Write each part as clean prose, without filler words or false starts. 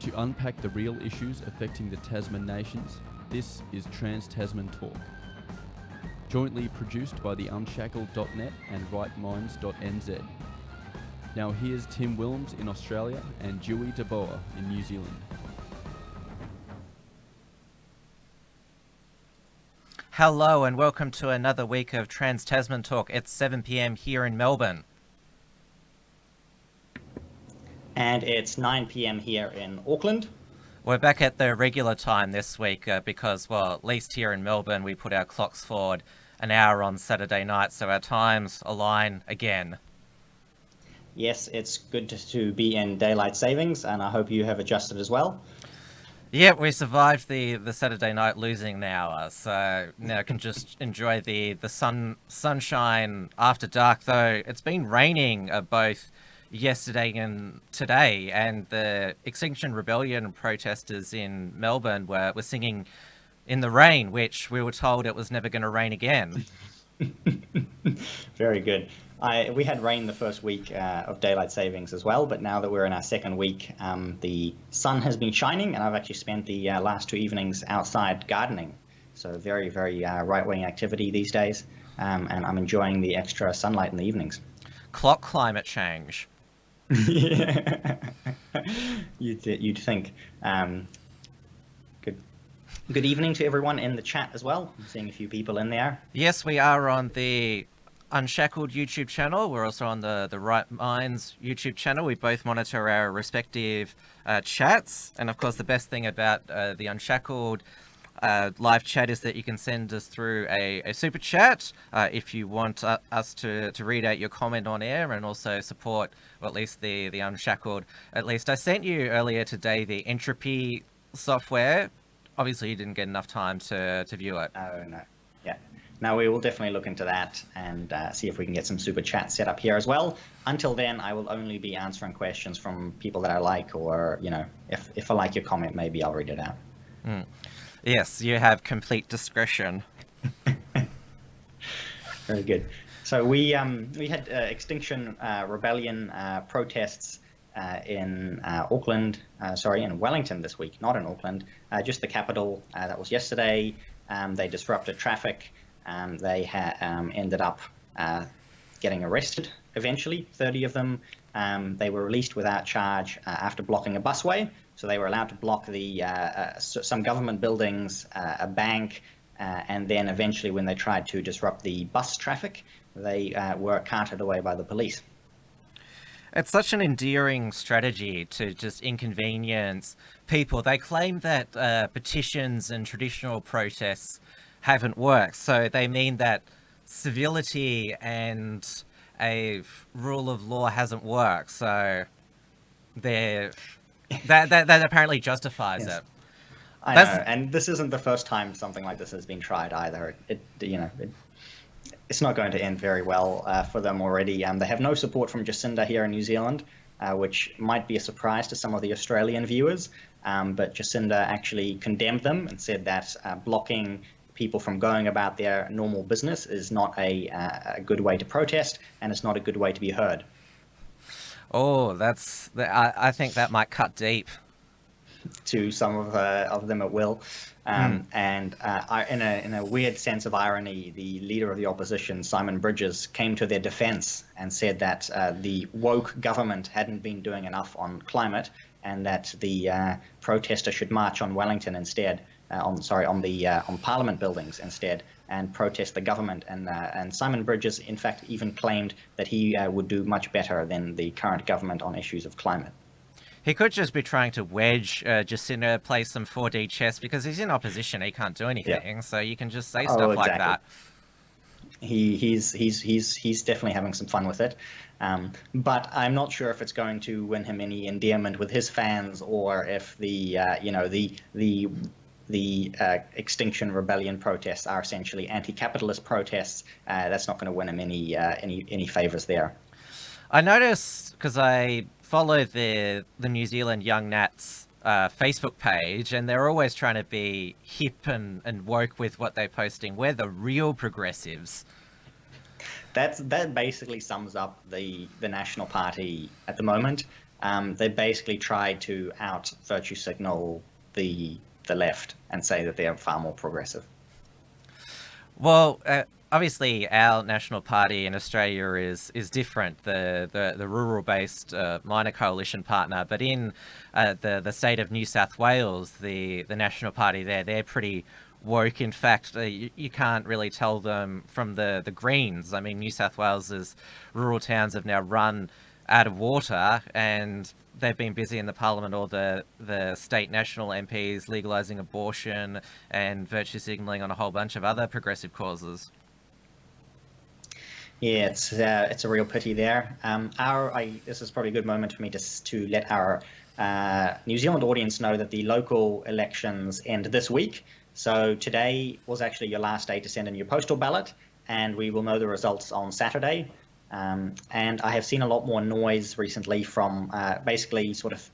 To unpack the real issues affecting the Tasman nations, this is Trans-Tasman Talk. Jointly produced by the Unshackled.net and rightminds.nz. Now here's Tim Willems in Australia and Dewey DeBoer in New Zealand. Hello and welcome to another week of Trans-Tasman Talk. It's 7 p.m. here in Melbourne. And it's 9 p.m. here in Auckland. We're back at the regular time this week because, well, at least here in Melbourne, we put our clocks forward an hour on Saturday night, so our times align again. Yes, it's good to be in daylight savings, and I hope you have adjusted as well. Yeah, we survived the Saturday night losing hour, so now I can just enjoy the sunshine after dark, though it's been raining both yesterday and today, and the Extinction Rebellion protesters in Melbourne were singing in the rain, which we were told it was never going to rain again. Very good. We had rain the first week of daylight savings as well, but now that we're in our second week, the sun has been shining, and I've actually spent the last 2 evenings outside gardening. So very, very right-wing activity these days, and I'm enjoying the extra sunlight in the evenings. Climate change. Yeah. You'd think. Good evening to everyone in the chat as well. I'm seeing a few people in there. Yes, we are on the Unshackled YouTube channel. We're also on the Right Minds YouTube channel. We both monitor our respective chats. And of course, the best thing about the Unshackled live chat is that you can send us through a super chat if you want us to read out your comment on air and also support, or at least the Unshackled. At least I sent you earlier today the entropy software. Obviously, you didn't get enough time to view it. Oh, no. Yeah. Now, we will definitely look into that and see if we can get some super chats set up here as well. Until then, I will only be answering questions from people that I like, or, you know, if I like your comment, maybe I'll read it out. Yes, you have complete discretion. Very good. So we had Extinction Rebellion protests in Auckland, in Wellington this week, not in Auckland, just the capital. That was yesterday. They disrupted traffic. They ended up getting arrested eventually, 30 of them. They were released without charge after blocking a busway. So they were allowed to block some government buildings, a bank, and then eventually when they tried to disrupt the bus traffic, they were carted away by the police. It's such an endearing strategy to just inconvenience people. They claim that petitions and traditional protests haven't worked. So they mean that civility and a rule of law hasn't worked. So that apparently justifies it. I know, and this isn't the first time something like this has been tried either. It's not going to end very well for them already. They have no support from Jacinda here in New Zealand, which might be a surprise to some of the Australian viewers. But Jacinda actually condemned them and said that blocking people from going about their normal business is not a good way to protest, and it's not a good way to be heard. Oh, I think that might cut deep. To some of them it will. And in a weird sense of irony, the leader of the opposition, Simon Bridges, came to their defense and said that the woke government hadn't been doing enough on climate, and that the protesters should march on Wellington instead, on Parliament buildings instead, and protest the government. And Simon Bridges, in fact, even claimed that he would do much better than the current government on issues of climate. He could just be trying to wedge Jacinda, play some 4D chess, because he's in opposition. He can't do anything, yeah. So you can just say stuff like that. He's definitely having some fun with it, but I'm not sure if it's going to win him any endearment with his fans, or if the Extinction Rebellion protests are essentially anti-capitalist protests. That's not going to win him any favors there. I noticed, because I follow the New Zealand Young Nats Facebook page, and they're always trying to be hip and woke with what they're posting. We're the real progressives. That basically sums up the National Party at the moment. they basically tried to virtue signal the left and say that they are far more progressive. Well, obviously, our national party in Australia is different. The rural-based minor coalition partner, but in the state of New South Wales, the national party there, they're pretty woke. In fact, you can't really tell them from the Greens. I mean, New South Wales's rural towns have now run out of water, and they've been busy in the parliament, or the state national MPs legalising abortion and virtue signalling on a whole bunch of other progressive causes. Yeah, it's a real pity there. This is probably a good moment for me to let our New Zealand audience know that the local elections end this week. So today was actually your last day to send in your postal ballot, and we will know the results on Saturday. And I have seen a lot more noise recently from basically sort of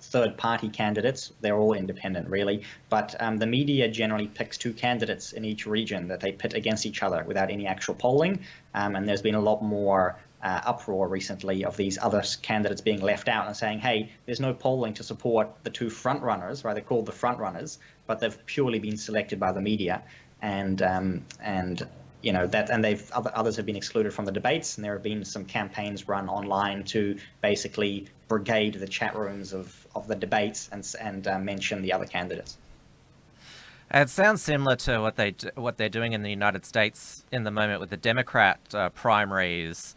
third-party candidates. They're all independent, really. But the media generally picks two candidates in each region that they pit against each other without any actual polling. And there's been a lot more uproar recently of these other candidates being left out and saying, hey, there's no polling to support the two front runners, right? They're called the front runners, but they've purely been selected by the media. And you know that, and others have been excluded from the debates, and there have been some campaigns run online to basically brigade the chat rooms of the debates and mention the other candidates. It sounds similar to what they're doing in the United States in the moment with the Democrat primaries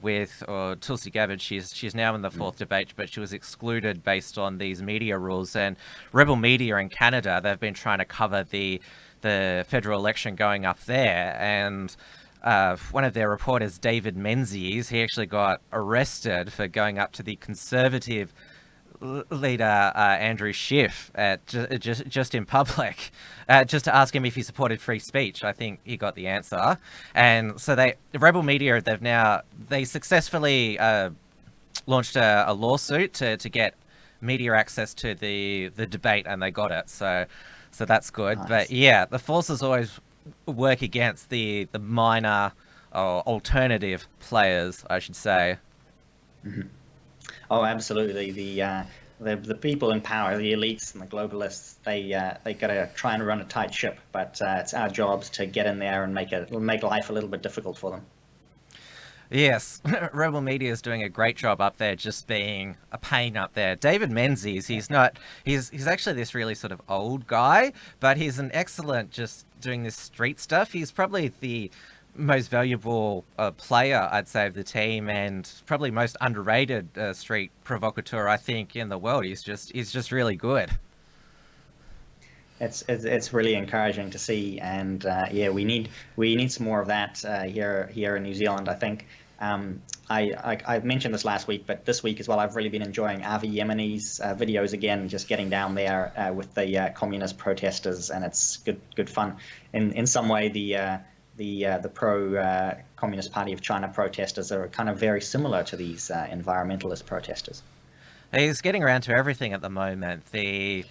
with Tulsi Gabbard. She's now in the fourth debate, but she was excluded based on these media rules. And rebel media in Canada, they've been trying to cover the federal election going up there, and one of their reporters, David Menzies, he actually got arrested for going up to the Conservative leader Andrew Schiff just in public, just to ask him if he supported free speech. I think he got the answer, and so the rebel media, they successfully launched a lawsuit to get media access to the debate, and they got it. So that's good. Nice. But yeah, the forces always work against the minor or alternative players, I should say. Mm-hmm. Oh, absolutely. The people in power, the elites and the globalists, they got to try and run a tight ship. But it's our jobs to get in there and make life a little bit difficult for them. Yes, Rebel Media is doing a great job up there, just being a pain up there. David Menzies, he's actually this really sort of old guy, but he's an excellent just doing this street stuff. He's probably the most valuable player, I'd say, of the team, and probably most underrated street provocateur, I think, in the world. He's just really good. It's really encouraging to see, and yeah, we need some more of that here in New Zealand, I think. I mentioned this last week, but this week as well, I've really been enjoying Avi Yemeni's videos again, just getting down there with the communist protesters, and it's good fun. In some way, the pro Communist Party of China protesters are kind of very similar to these environmentalist protesters. He's getting around to everything at the moment. The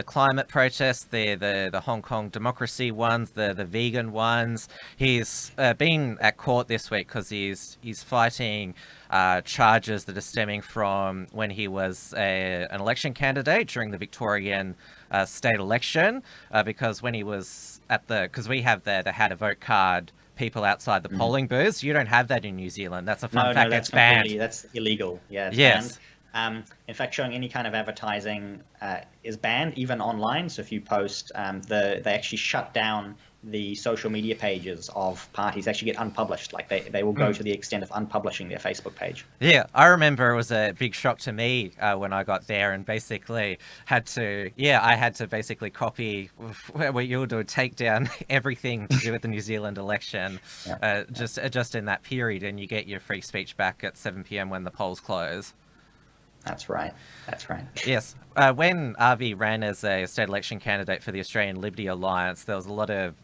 climate protests, the Hong Kong democracy ones, the vegan ones. He's been at court this week because he's fighting charges that are stemming from when he was an election candidate during the Victorian state election. Because when he was because we have the how to vote card people outside the polling booths. You don't have that in New Zealand. That's a fun fact. That's banned. That's illegal. Yeah. It's yes. banned. In fact, showing any kind of advertising is banned, even online. So if you post, they actually shut down the social media pages of parties. They actually get unpublished. Like they will go to the extent of unpublishing their Facebook page. Yeah, I remember it was a big shock to me when I got there and basically I had to basically copy what you were doing, take down everything to do with the New Zealand election, just in that period, and you get your free speech back at 7 p.m. when the polls close. That's right. Yes. When Avi ran as a state election candidate for the Australian Liberty Alliance, there was a lot of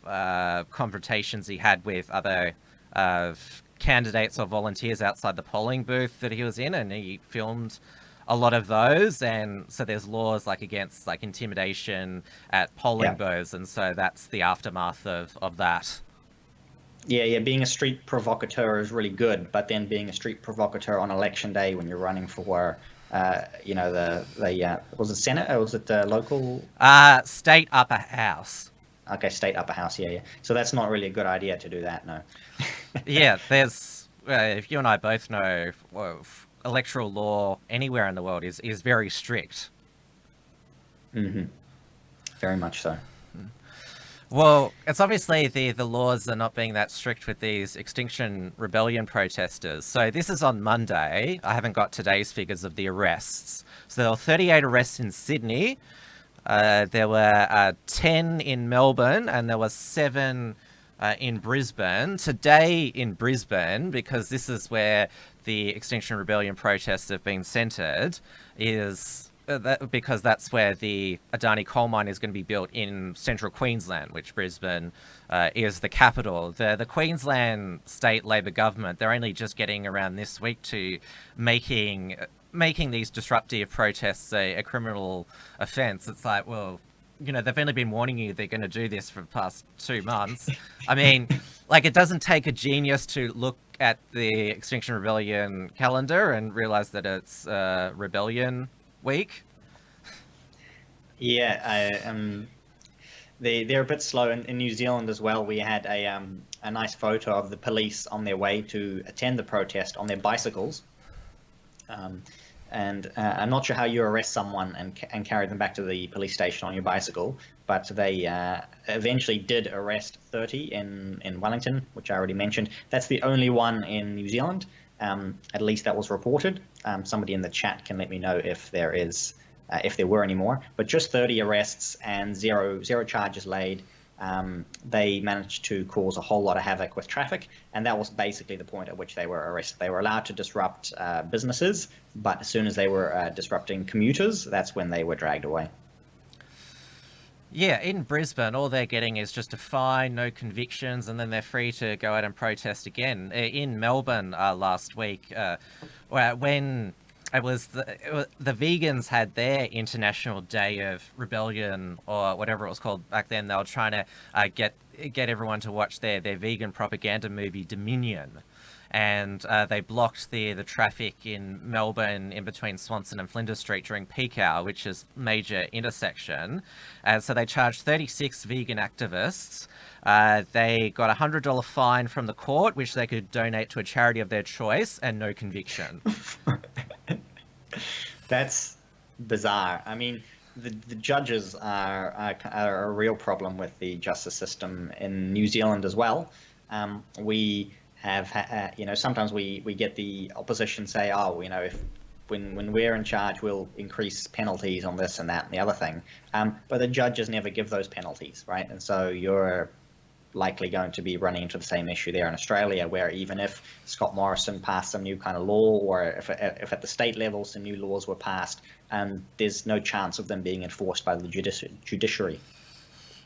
confrontations he had with other candidates or volunteers outside the polling booth that he was in, and he filmed a lot of those. And so there's laws against intimidation at polling booths, and so that's the aftermath of that. Yeah. Being a street provocateur is really good, but then being a street provocateur on election day when you're running for, was it Senate or was it the local? State upper house. Okay, state upper house. Yeah. So that's not really a good idea to do that. No. Yeah, there's. If you and I both know, well, electoral law anywhere in the world is very strict. Very much so. Well, it's obviously the laws are not being that strict with these Extinction Rebellion protesters. So this is on Monday. I haven't got today's figures of the arrests. So there were 38 arrests in Sydney. There were 10 in Melbourne, and there were 7 in Brisbane. Today in Brisbane, because this is where the Extinction Rebellion protests have been centred, is... because that's where the Adani coal mine is going to be built in central Queensland, which Brisbane is the capital. The Queensland state Labor government, they're only just getting around this week to making these disruptive protests a criminal offence. It's like, well, you know, they've only been warning you they're going to do this for the past 2 months. I mean, like, it doesn't take a genius to look at the Extinction Rebellion calendar and realise that it's Rebellion Week. Yeah, they're a bit slow in New Zealand as well. We had a nice photo of the police on their way to attend the protest on their bicycles. And I'm not sure how you arrest someone and carry them back to the police station on your bicycle, but they eventually did arrest 30 in Wellington, which I already mentioned. That's the only one in New Zealand. At least that was reported. Somebody in the chat can let me know if there were any more. But just 30 arrests and zero charges laid. They managed to cause a whole lot of havoc with traffic, and that was basically the point at which they were arrested. They were allowed to disrupt businesses, but as soon as they were disrupting commuters, that's when they were dragged away. Yeah, in Brisbane, all they're getting is just a fine, no convictions, and then they're free to go out and protest again. In Melbourne last week, when the vegans had their International Day of Rebellion, or whatever it was called back then, they were trying to get everyone to watch their vegan propaganda movie Dominion. And they blocked the traffic in Melbourne in between Swanston and Flinders Street during peak hour, which is major intersection. So they charged 36 vegan activists. They got a $100 fine from the court, which they could donate to a charity of their choice, and no conviction. That's bizarre. I mean, the judges are a real problem with the justice system in New Zealand as well. We have, sometimes we get the opposition say, oh, if when we're in charge, we'll increase penalties on this and that and the other thing. But the judges never give those penalties, right? And so you're likely going to be running into the same issue there in Australia, where even if Scott Morrison passed some new kind of law, or if at the state level some new laws were passed, there's no chance of them being enforced by the judiciary.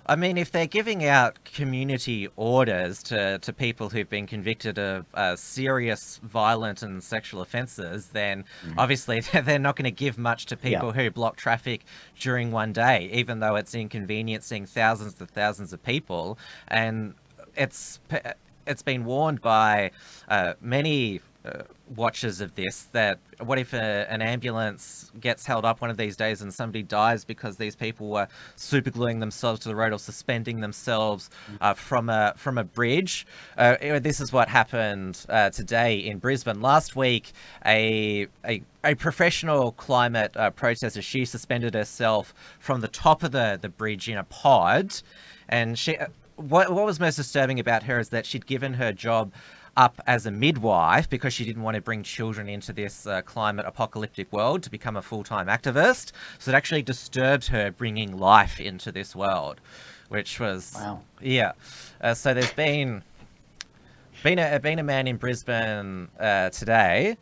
I mean, if they're giving out community orders to people who've been convicted of serious violent and sexual offences, then obviously they're not going to give much to people who block traffic during one day, even though it's inconveniencing thousands to thousands of people. And it's been warned by many watchers of this that what if an ambulance gets held up one of these days and somebody dies because these people were supergluing themselves to the road or suspending themselves from a bridge. This is what happened today in Brisbane. Last week, a professional climate protester, she suspended herself from the top of the bridge in a pod, and what was most disturbing about her is that she'd given her job up as a midwife because she didn't want to bring children into this climate apocalyptic world to become a full-time activist. So it actually disturbed her bringing life into this world, which was so there's been a man in Brisbane today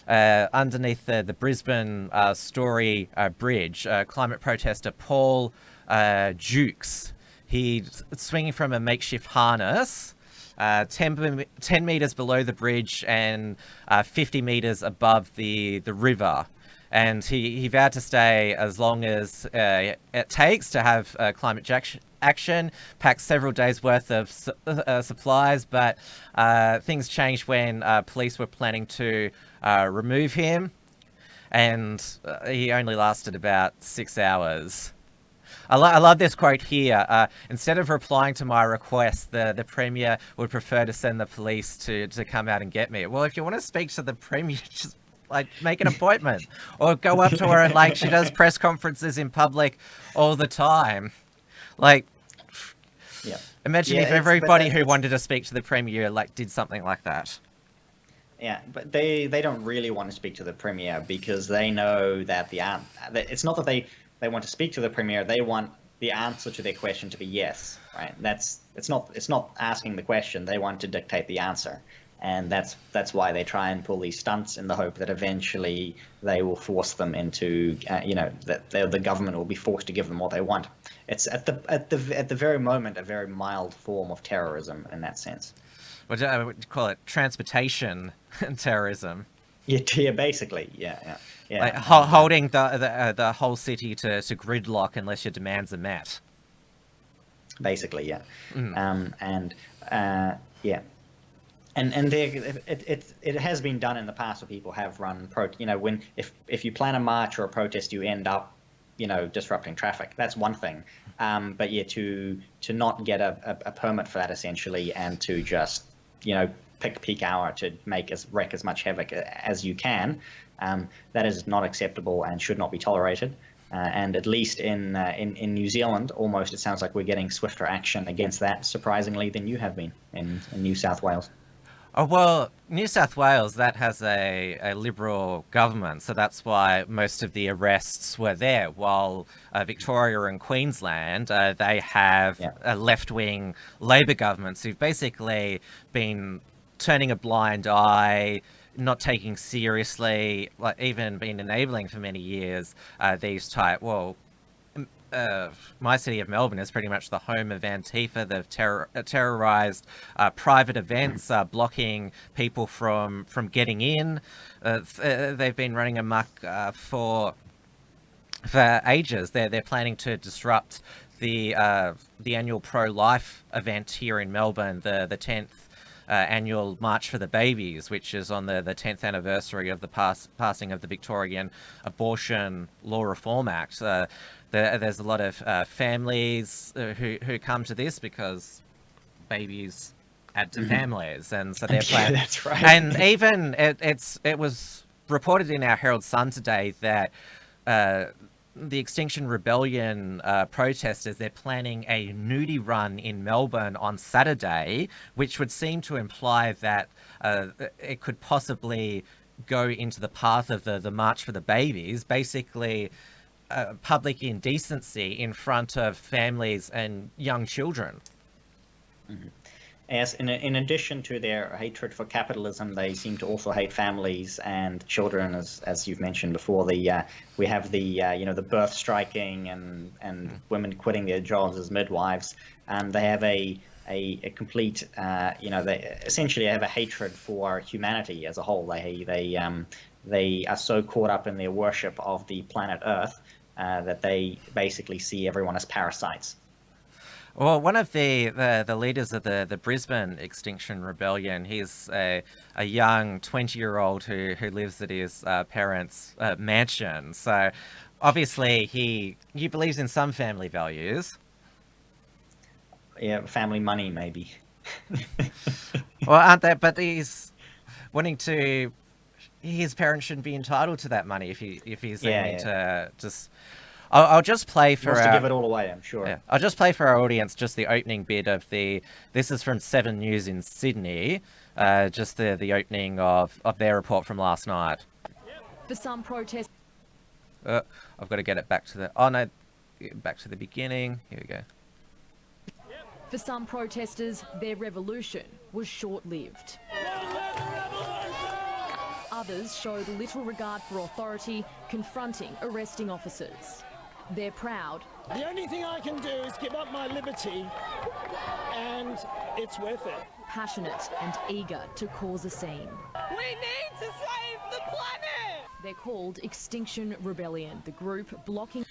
underneath the Brisbane Story Bridge, climate protester Paul Dukes. He's swinging from a makeshift harness 10 meters below the bridge and 50 meters above the river. And he vowed to stay as long as it takes to have climate action, packed several days worth of supplies, but things changed when police were planning to remove him, and he only lasted about 6 hours. I love this quote here. Instead of replying to my request, the Premier would prefer to send the police to come out and get me. Well, if you want to speak to the Premier, just like make an appointment or go up to her, and like she does press conferences in public all the time. Like, Yeah. imagine if everybody who wanted to speak to the Premier like did something like that. Yeah, but they don't really want to speak to the Premier because they know that it's not that they want to speak to the Premier. They want the answer to their question to be yes, right? It's not asking the question. They want to dictate the answer, and that's why they try and pull these stunts in the hope that eventually they will force them into that the government will be forced to give them what they want. It's at the very moment a very mild form of terrorism in that sense. What do you call it? Transportation terrorism. Yeah, basically, yeah. Like holding the whole city to gridlock unless your demands are met. Basically, yeah. Mm. Yeah. And it has been done in the past where people have run when if you plan a march or a protest, you end up disrupting traffic. That's one thing. But yeah, to not get a permit for that essentially, and to just pick peak hour to wreak as much havoc as you can, that is not acceptable and should not be tolerated. And at least in New Zealand, almost it sounds like we're getting swifter action against that, surprisingly, than you have been in New South Wales. Oh, well, New South Wales, that has a Liberal government, so that's why most of the arrests were there, while Victoria and Queensland, they have left-wing Labor governments who've basically been turning a blind eye, not taking seriously, like even been enabling for many years these type, my city of Melbourne is pretty much the home of Antifa. They've terrorized private events, blocking people from getting in. They've been running amok for ages. They're planning to disrupt the annual pro-life event here in Melbourne, the 10th annual March for the Babies, which is on the 10th anniversary of the passing of the Victorian Abortion Law Reform Act. There's a lot of families who come to this because babies add to families, and so they're planning. Yeah, that's right. And even it was reported in our Herald Sun today that the Extinction Rebellion protesters, they're planning a nudie run in Melbourne on Saturday, which would seem to imply that it could possibly go into the path of the March for the Babies, basically public indecency in front of families and young children. Mm-hmm. As in addition to their hatred for capitalism, they seem to also hate families and children, as you've mentioned before. We have the birth striking and women quitting their jobs as midwives. They have a complete they essentially have a hatred for humanity as a whole. They are so caught up in their worship of the planet Earth that they basically see everyone as parasites. Well, one of the leaders of the Brisbane Extinction Rebellion, he's a young 20-year-old who lives at his parents' mansion. So obviously he believes in some family values. Yeah, family money maybe. Well, aren't they? But he's wanting to. His parents shouldn't be entitled to that money if he's aiming to just. I'll just play for wants to give it all away, I'm sure. Yeah, I'll just play for our audience just the opening bit of the. This is from 7 News in Sydney, just the opening of their report from last night. For some protests. I've got to get it back to the. Oh no, back to the beginning. Here we go. For some protesters, their revolution was short-lived. Others showed little regard for authority, confronting arresting officers. They're proud. The only thing I can do is give up my liberty, and it's worth it. Passionate and eager to cause a scene. We need to save the planet! They're called Extinction Rebellion, the group blocking...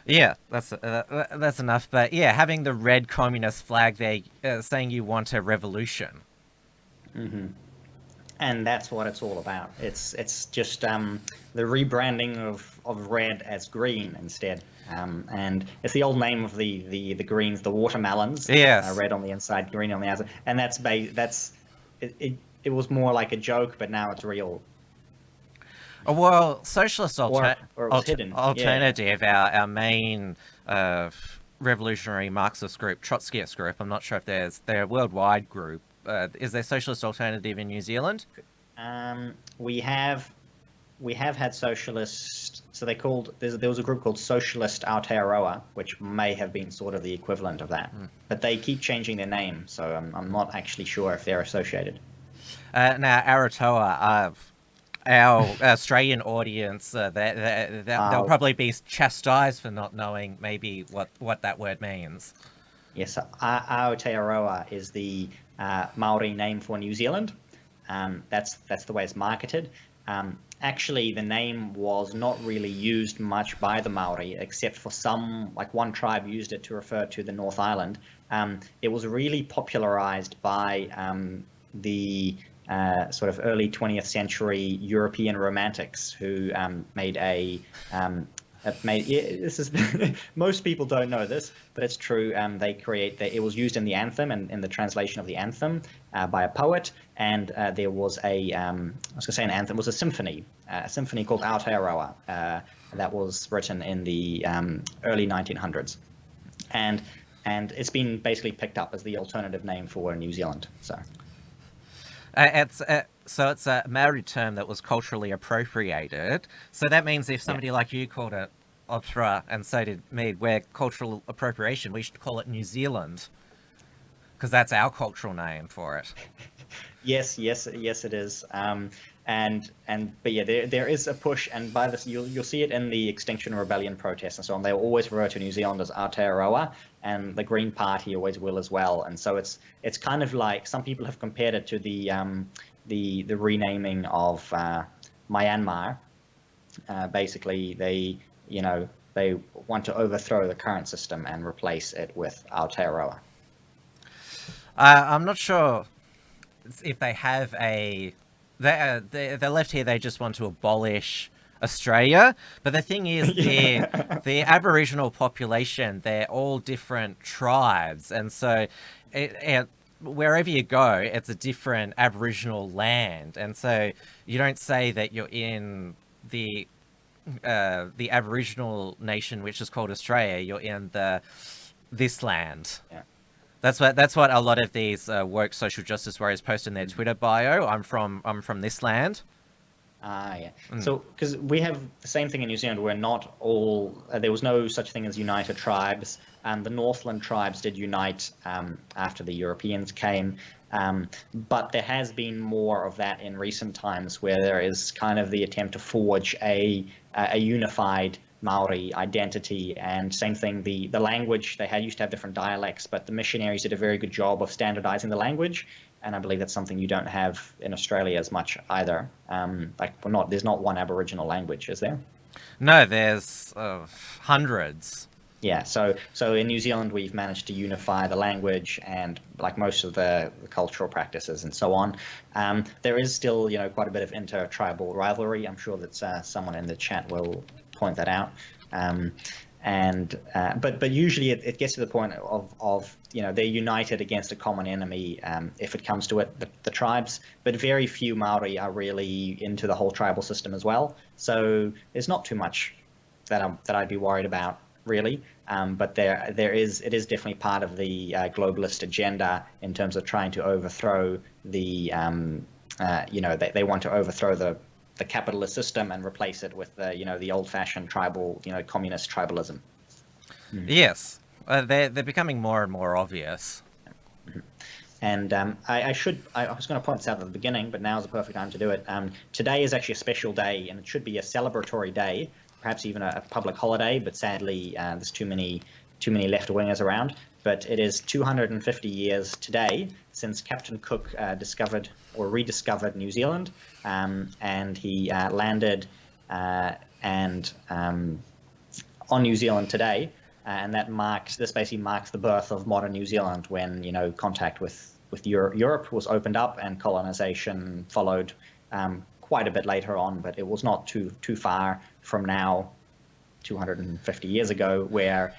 Yeah, that's enough. But yeah, having the red communist flag there, saying you want a revolution. And that's what it's all about. It's just the rebranding of red as green instead. And it's the old name of the greens, the watermelons. Yes. Red on the inside, green on the outside. And it was more like a joke, but now it's real. Well, socialist Or it was hidden. Yeah. alternative, our main revolutionary Marxist group, Trotskyist group. I'm not sure if they're a worldwide group. Is there socialist alternative in New Zealand? We have had socialist. So there was a group called Socialist Aotearoa, which may have been sort of the equivalent of that. But they keep changing their name, so I'm not actually sure if they're associated. Now, Aratoa, our Australian audience, they'll probably be chastised for not knowing maybe what that word means. Yes, Aotearoa is the Maori name for New Zealand. That's the way it's marketed. Actually, the name was not really used much by the Maori, except for like one tribe used it to refer to the North Island. It was really popularized by the sort of early 20th century European romantics who made this is most people don't know this, but it's true. It was used in the anthem and in the translation of the anthem by a poet, and there was I was going to say an anthem, was a symphony called Aotearoa that was written in the early 1900s, and it's been basically picked up as the alternative name for New Zealand. So it's a Maori term that was culturally appropriated. So that means if somebody like you called it opera and so did me, we're cultural appropriation. We should call it New Zealand because that's our cultural name for it. Yes, it is. But yeah, there is a push, and by this you'll see it in the Extinction Rebellion protests and so on. They always refer to New Zealand as Aotearoa, and the Green Party always will as well. And so it's kind of like some people have compared it to the renaming of Myanmar. Basically, they want to overthrow the current system and replace it with Aotearoa. I'm not sure if they have they're left here. They just want to abolish Australia, but the thing is, the Aboriginal population, they're all different tribes, and so wherever you go, it's a different Aboriginal land, and so you don't say that you're in the Aboriginal nation, which is called Australia. You're in this land. Yeah. That's what a lot of these woke social justice warriors post in their Twitter bio. I'm from this land. Yeah. So, because we have the same thing in New Zealand, we're not all. There was no such thing as united tribes. The Northland tribes did unite after the Europeans came, but there has been more of that in recent times, where there is kind of the attempt to forge a unified Maori identity. And same thing, the language, used to have different dialects, but the missionaries did a very good job of standardizing the language, and I believe that's something you don't have in Australia as much either. There's not one Aboriginal language, is there? No, there's hundreds. Yeah, so in New Zealand we've managed to unify the language and like most of the cultural practices and so on. There is still quite a bit of inter-tribal rivalry. I'm sure that someone in the chat will point that out. But usually it gets to the point of they're united against a common enemy if it comes to it, the tribes. But very few Maori are really into the whole tribal system as well. So there's not too much that I'd be worried about, really. But it is definitely part of the globalist agenda in terms of trying to overthrow the they want to overthrow the capitalist system and replace it with the old-fashioned tribal communist tribalism. Yes, they're becoming more and more obvious. And I was going to point this out at the beginning, but now is the perfect time to do it. Today is actually a special day, and it should be a celebratory day, perhaps even a public holiday, but sadly there's too many left-wingers around. But it is 250 years today since Captain Cook discovered or rediscovered New Zealand, and he landed and on New Zealand today, and this basically marks the birth of modern New Zealand, when contact with Europe was opened up and colonization followed quite a bit later on, but it was not too far from now, 250 years ago, where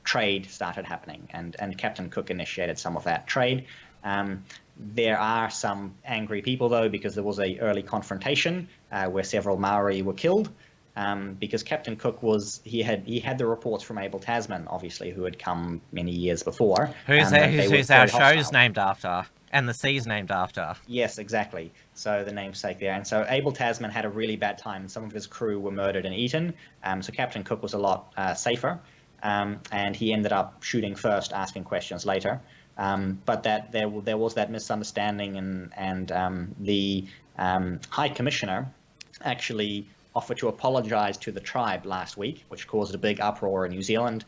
trade started happening, and Captain Cook initiated some of that trade. There are some angry people, though, because there was an early confrontation where several Maori were killed, because Captain Cook he had the reports from AUSPOL, obviously, who had come many years before. Who's our show's named after, and the sea's named after. Yes, exactly. So the namesake there. And so AUSPOL had a really bad time. Some of his crew were murdered and eaten. So Captain Cook was a lot safer. And he ended up shooting first, asking questions later. But there was that misunderstanding, and the High Commissioner actually offered to apologize to the tribe last week, which caused a big uproar in New Zealand.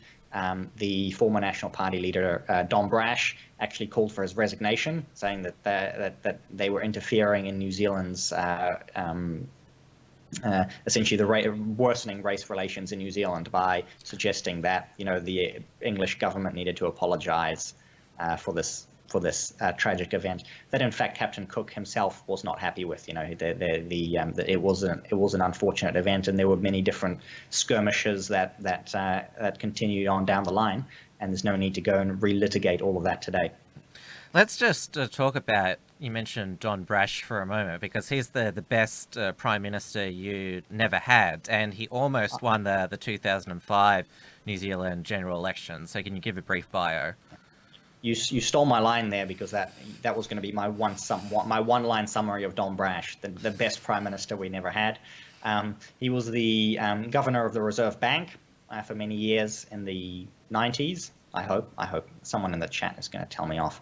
The former National Party leader, Don Brash, actually called for his resignation, saying that they were interfering in New Zealand's essentially the worsening race relations in New Zealand by suggesting that the English government needed to apologize for this tragic event that in fact Captain Cook himself was not happy with. It was an unfortunate event, and there were many different skirmishes that continued on down the line, and there's no need to go and relitigate all of that today. Let's just talk about, you mentioned Don Brash for a moment, because he's the best Prime Minister you never had, and he almost won the 2005 New Zealand general election. So can you give a brief bio? You stole my line there, because that was going to be my one-line summary of Don Brash, the best Prime Minister we never had. He was the governor of the Reserve Bank for many years in the 90s. I hope someone in the chat is going to tell me off.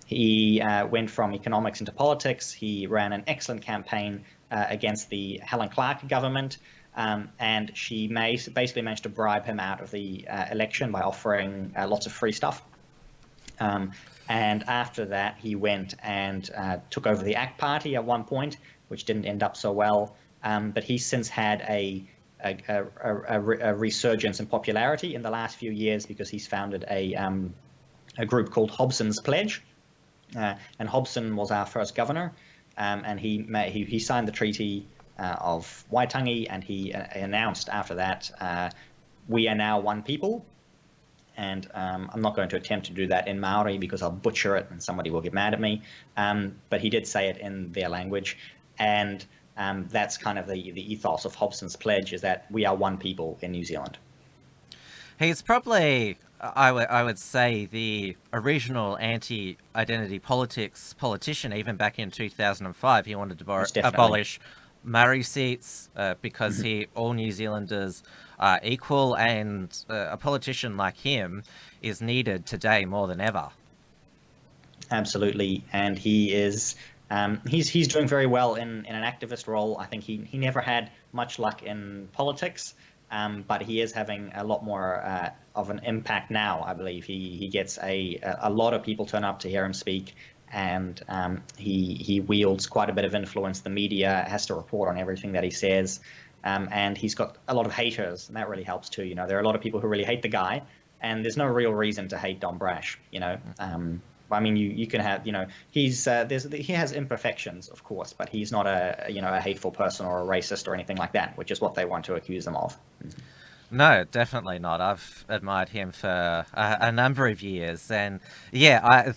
He went from economics into politics. He ran an excellent campaign against the Helen Clark government, and she basically managed to bribe him out of the election by offering lots of free stuff. And after that, he went and took over the ACT Party at one point, which didn't end up so well. But he's since had a resurgence in popularity in the last few years, because he's founded a group called Hobson's Pledge, and Hobson was our first governor, and he signed the Treaty of Waitangi, and he announced after that, we are now one people. And I'm not going to attempt to do that in Maori, because I'll butcher it and somebody will get mad at me. But he did say it in their language, and that's kind of the ethos of Hobson's Pledge, is that we are one people in New Zealand. He's probably, I would say, the original anti-identity politics politician. Even back in 2005, he wanted to abolish Maori seats because all New Zealanders are equal, and a politician like him is needed today more than ever. Absolutely, and he is. He's doing very well in an activist role. I think he never had much luck in politics, but he is having a lot more of an impact now. I believe he gets a lot of people turn up to hear him speak, and he wields quite a bit of influence. The media has to report on everything that he says, and he's got a lot of haters, and that really helps too. There are a lot of people who really hate the guy, and there's no real reason to hate Don Brash. I mean, you can have, he has imperfections, of course, but he's not a hateful person or a racist or anything like that, which is what they want to accuse him of. No, definitely not. I've admired him for a number of years, and yeah,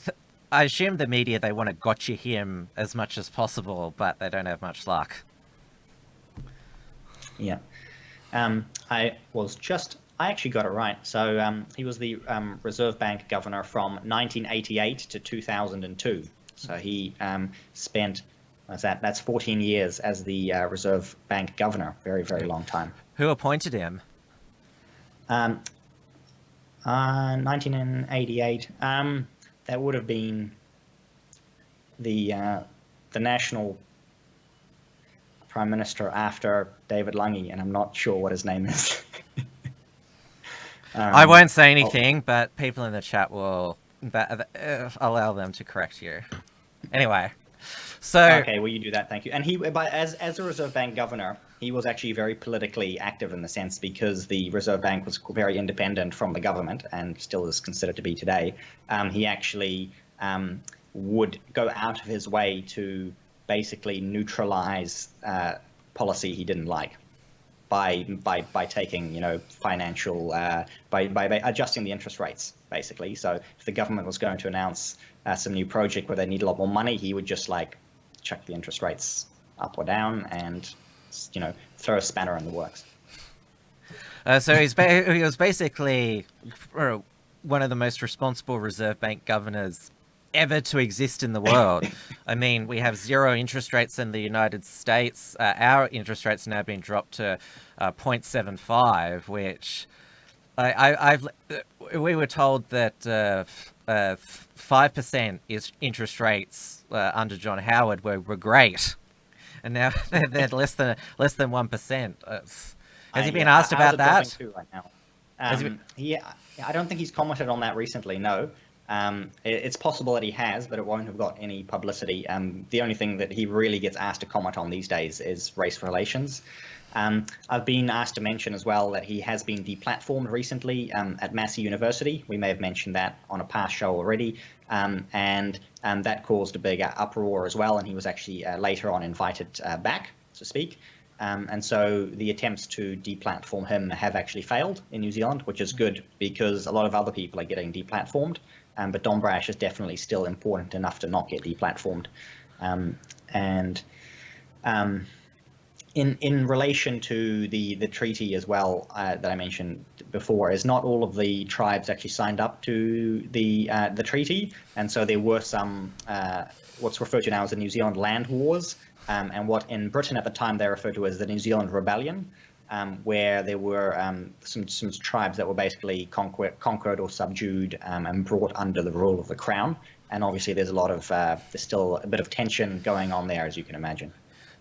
I assume the media, they want to gotcha him as much as possible, but they don't have much luck. Yeah. I actually got it right. So he was the Reserve Bank governor from 1988 to 2002. So he spent, that's 14 years as the Reserve Bank governor. Very, very long time. Who appointed him? 1988. That would have been the national prime minister after David Lange, and I'm not sure what his name is. I won't say anything, but people in the chat will allow them to correct you. Anyway, so okay, well, you do that, thank you. And he, as a Reserve Bank governor, he was actually very politically active in the sense because the Reserve Bank was very independent from the government and still is considered to be today. He actually would go out of his way to basically neutralize policy he didn't like by taking, financial, by adjusting the interest rates, basically. So if the government was going to announce some new project where they need a lot more money, he would just chuck the interest rates up or down and, throw a spanner in the works. So he was basically one of the most responsible Reserve Bank governors ever to exist in the world. I mean, we have 0 interest rates in the United States. Our interest rates have now been dropped to 0.75, which we were told that 5% interest rates under John Howard were great, and now they're less than 1%. Has he been asked about that? Too right now. I don't think he's commented on that recently. No. It's possible that he has, but it won't have got any publicity. The only thing that he really gets asked to comment on these days is race relations. I've been asked to mention as well that he has been deplatformed recently at Massey University. We may have mentioned that on a past show already, and that caused a big uproar as well, and he was actually later on invited back to speak. And so the attempts to deplatform him have actually failed in New Zealand, which is good because a lot of other people are getting deplatformed. But Don Brash is definitely still important enough to not get deplatformed. In relation to the treaty as well that I mentioned before, is not all of the tribes actually signed up to the treaty, and so there were some what's referred to now as the New Zealand land wars, and what in Britain at the time they referred to as the New Zealand Rebellion. Where there were some tribes that were basically conquered or subdued and brought under the rule of the crown. And obviously there's still a bit of tension going on there, as you can imagine.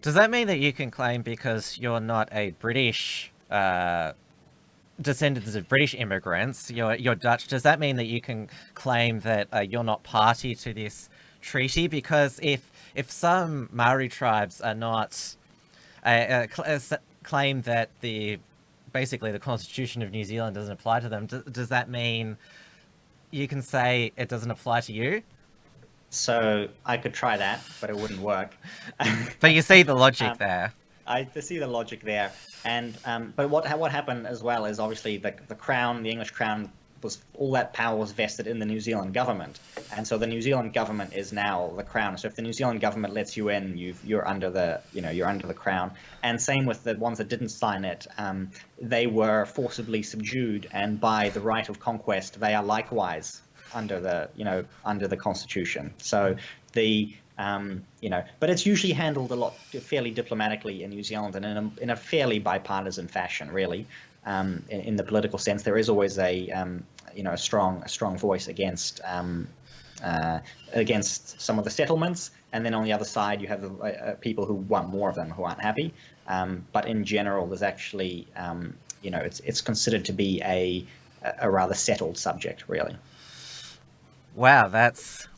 Does that mean that you can claim, because you're not a British descendants of British immigrants, you're Dutch, does that mean that you can claim that you're not party to this treaty? Because if some Maori tribes are not claim that basically the Constitution of New Zealand doesn't apply to them, does that mean you can say it doesn't apply to you? So I could try that, but it wouldn't work. But you see the logic there. I see the logic there, and but what happened as well is obviously the crown, the English crown, all that power was vested in the New Zealand government, and so the New Zealand government is now the crown. So if the New Zealand government lets you in, you're under the crown. And same with the ones that didn't sign it, they were forcibly subdued, and by the right of conquest, they are likewise under the Constitution. So but it's usually handled fairly diplomatically in New Zealand, and in a fairly bipartisan fashion, really. In the political sense, there is always a strong voice against some of the settlements, and then on the other side you have people who want more of them, who aren't happy. But in general, there's actually it's considered to be a rather settled subject, really. Wow, that's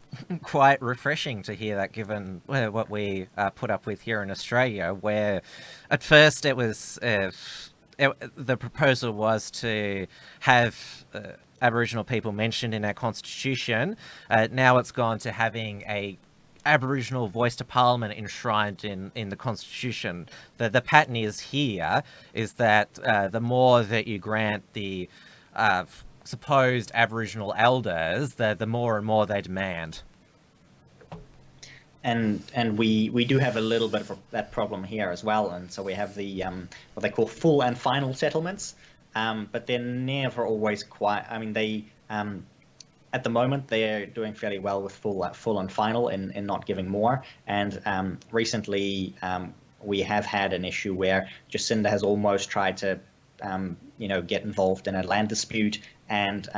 quite refreshing to hear that, given what we put up with here in Australia, where at first it was the proposal was to have Aboriginal people mentioned in our constitution. Now it's gone to having a Aboriginal voice to Parliament enshrined in the constitution. The pattern is that the more that you grant the supposed Aboriginal elders, the more and more they demand. And we do have a little bit of that problem here as well, and so we have the what they call full and final settlements, but they're never always quite. I mean, they at the moment they're doing fairly well with full and final in not giving more. And recently we have had an issue where Jacinda has almost tried to get involved in a land dispute, and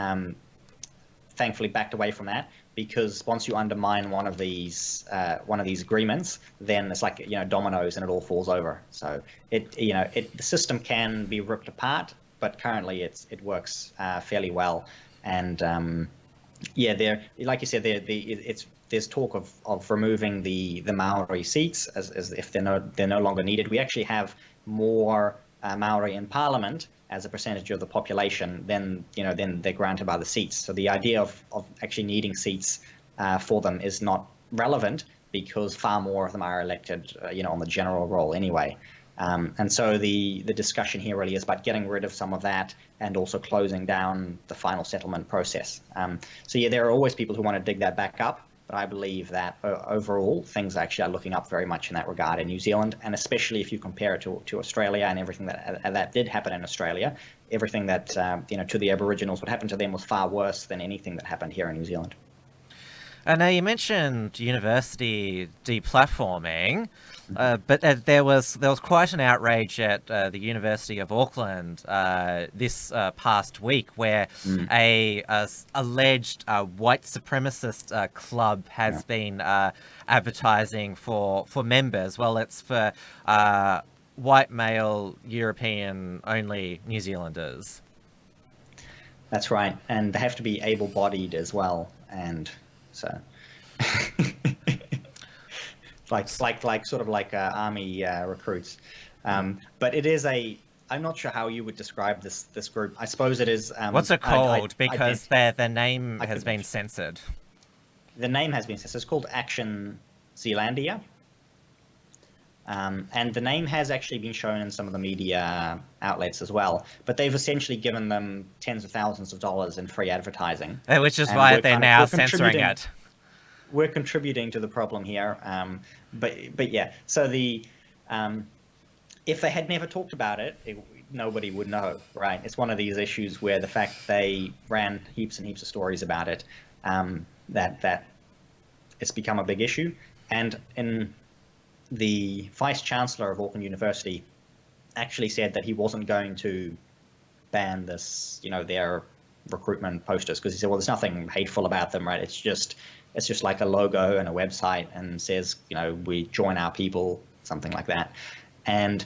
thankfully backed away from that. Because once you undermine one of these agreements, then it's like dominoes, and it all falls over. So the system can be ripped apart, but currently it works fairly well. And there, like you said, it's there's talk of removing the Maori seats as if they're no longer needed. We actually have more Maori in Parliament as a percentage of the population than they're granted by the seats. So the idea of actually needing seats for them is not relevant, because far more of them are elected, on the general roll anyway. And so the discussion here really is about getting rid of some of that and also closing down the final settlement process. So yeah, there are always people who want to dig that back up, but I believe that overall things actually are looking up very much in that regard in New Zealand, and especially if you compare it to Australia and everything that did happen in Australia. Everything that to the Aboriginals, what happened to them was far worse than anything that happened here in New Zealand. Now you mentioned university deplatforming, but there was quite an outrage at the University of Auckland this past week, where a alleged white supremacist club has been advertising for members. Well, it's for white male European only New Zealanders. That's right, and they have to be able-bodied as well, and so like army recruits. But it is I'm not sure how you would describe this group. I suppose it is. What's it called? Because their name has been censored. The name has been censored. It's called Action Zealandia. And the name has actually been shown in some of the media outlets as well. But they've essentially given them tens of thousands of dollars in free advertising. Which is why they're now censoring it. We're contributing to the problem here. But yeah, so if they had never talked about it, nobody would know, right? It's one of these issues where the fact they ran heaps and heaps of stories about it, that it's become a big issue. And the Vice Chancellor of Auckland University actually said that he wasn't going to ban this, their recruitment posters, because he said, well, there's nothing hateful about them, right? It's just like a logo and a website and says, we join our people, something like that. And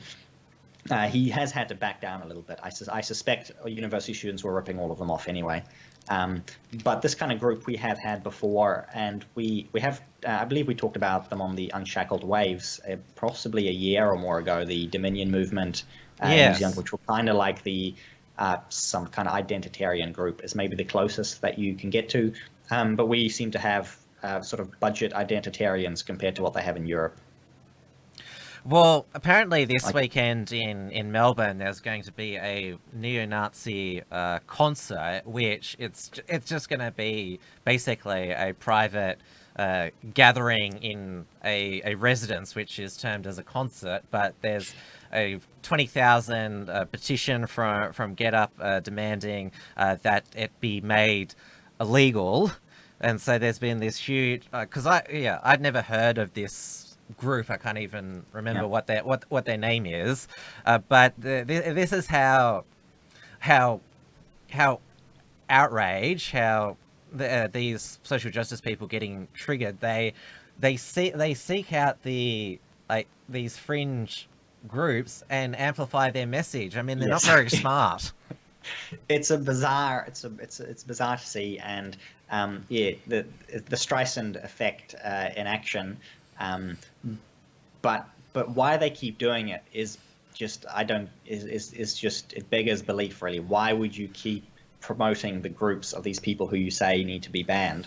he has had to back down a little bit. I suspect university students were ripping all of them off anyway. But this kind of group we have had before, and we have, I believe we talked about them on the Unshackled Waves, possibly a year or more ago, the Dominion movement in New Zealand, which were kind of like some kind of identitarian group, is maybe the closest that you can get to. But we seem to have sort of budget identitarians compared to what they have in Europe. Well, apparently this weekend in Melbourne, there's going to be a neo-Nazi concert, which it's just going to be basically a private gathering in a residence, which is termed as a concert. But there's a 20,000 petition from Get Up demanding that it be made illegal. And so there's been this huge, because I'd never heard of this group. I can't even remember what their name is, but this is how outrage, how these social justice people getting triggered. They seek out these fringe groups and amplify their message. I mean, they're not very smart. It's bizarre to see, and the Streisand effect in action. But why they keep doing it is just it beggars belief, really. Why would you keep promoting the groups of these people who you say need to be banned?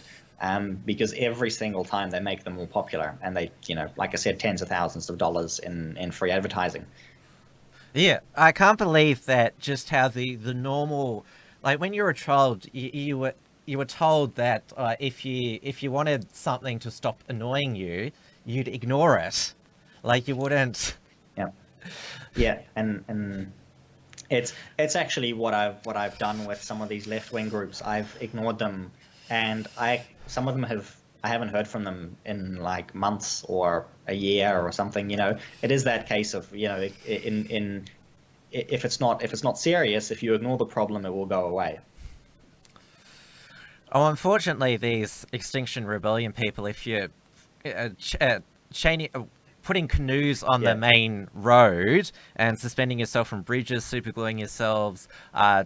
Because every single time they make them more popular, and they, like I said, tens of thousands of dollars in free advertising. Yeah, I can't believe that. Just how the normal, like when you were a child, you were told that if you wanted something to stop annoying you, you'd ignore it, like you wouldn't. Yeah, and it's actually what I've done with some of these left-wing groups. I've ignored them, and some of them I haven't heard from them in like months or a year or something. It is that case of if it's not serious, if you ignore the problem, it will go away. Oh, unfortunately, these Extinction Rebellion people, if you putting canoes on the main road and suspending yourself from bridges, supergluing yourselves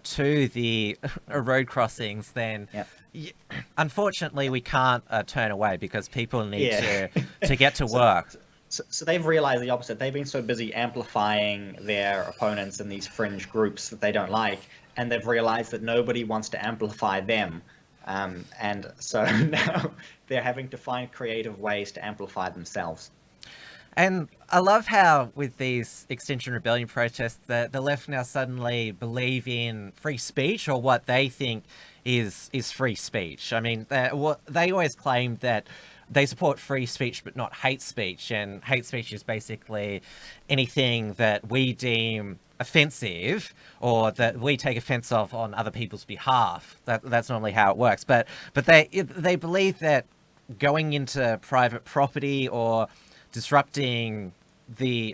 to the road crossings, then Unfortunately, we can't turn away because people need Yeah. to get to So- work. So they've realized the opposite. They've been so busy amplifying their opponents in these fringe groups that they don't like, and they've realized that nobody wants to amplify them. And so now they're having to find creative ways to amplify themselves. And I love how with these Extinction Rebellion protests, the left now suddenly believe in free speech, or what they think is free speech. I mean, they always claim that they support free speech but not hate speech, and hate speech is basically anything that we deem offensive or that we take offense of on other people's behalf. That's normally how it works. But they believe that going into private property or disrupting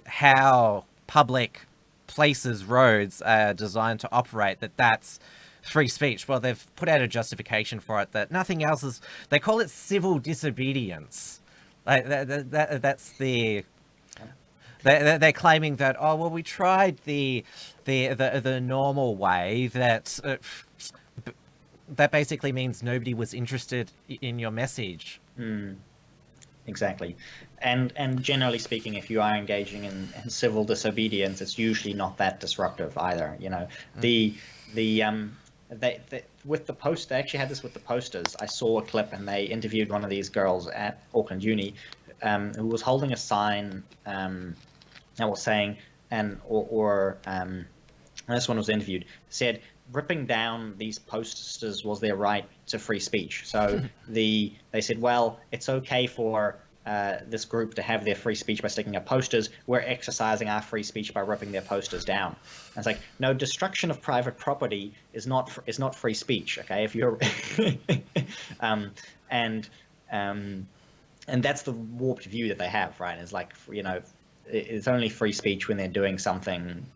how public places, roads are designed to operate, that's free speech. Well, they've put out a justification for it that nothing else is. They call it civil disobedience. Like that's the. They're claiming that, oh well, we tried the normal way that that basically means nobody was interested in your message. Exactly. And generally speaking, if you are engaging in civil disobedience, it's usually not that disruptive either. They with the post, they actually had this with the posters. I saw a clip and they interviewed one of these girls at Auckland Uni, who was holding a sign that was saying, this one was interviewed, said ripping down these posters was their right to free speech. So they said, well, it's okay for this group to have their free speech by sticking up posters. We're exercising our free speech by ripping their posters down. And it's like, no, destruction of private property is not free speech. Okay, if you're and that's the warped view that they have, right? It's like, it's only free speech when they're doing something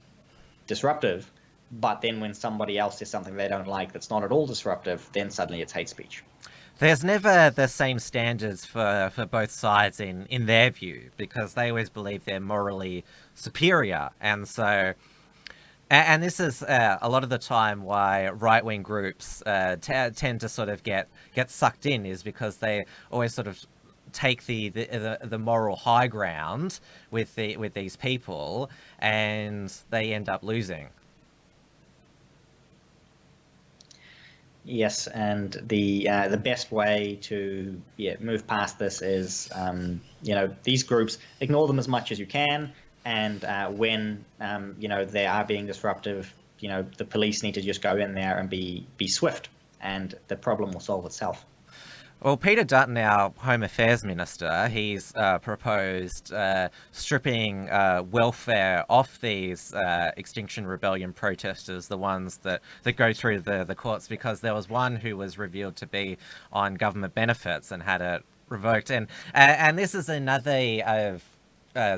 disruptive, but then when somebody else says something they don't like that's not at all disruptive, then suddenly it's hate speech. There's never the same standards for both sides in their view, because they always believe they're morally superior. And so, and this is a lot of the time why right-wing groups tend to sort of get sucked in, is because they always sort of take the moral high ground with these people, and they end up losing. Yes, and the best way to move past this is these groups, ignore them as much as you can, and when they are being disruptive, the police need to just go in there and be swift, and the problem will solve itself. Well, Peter Dutton, our Home Affairs Minister, he's proposed stripping welfare off these Extinction Rebellion protesters, the ones that go through the courts, because there was one who was revealed to be on government benefits and had it revoked. And this is another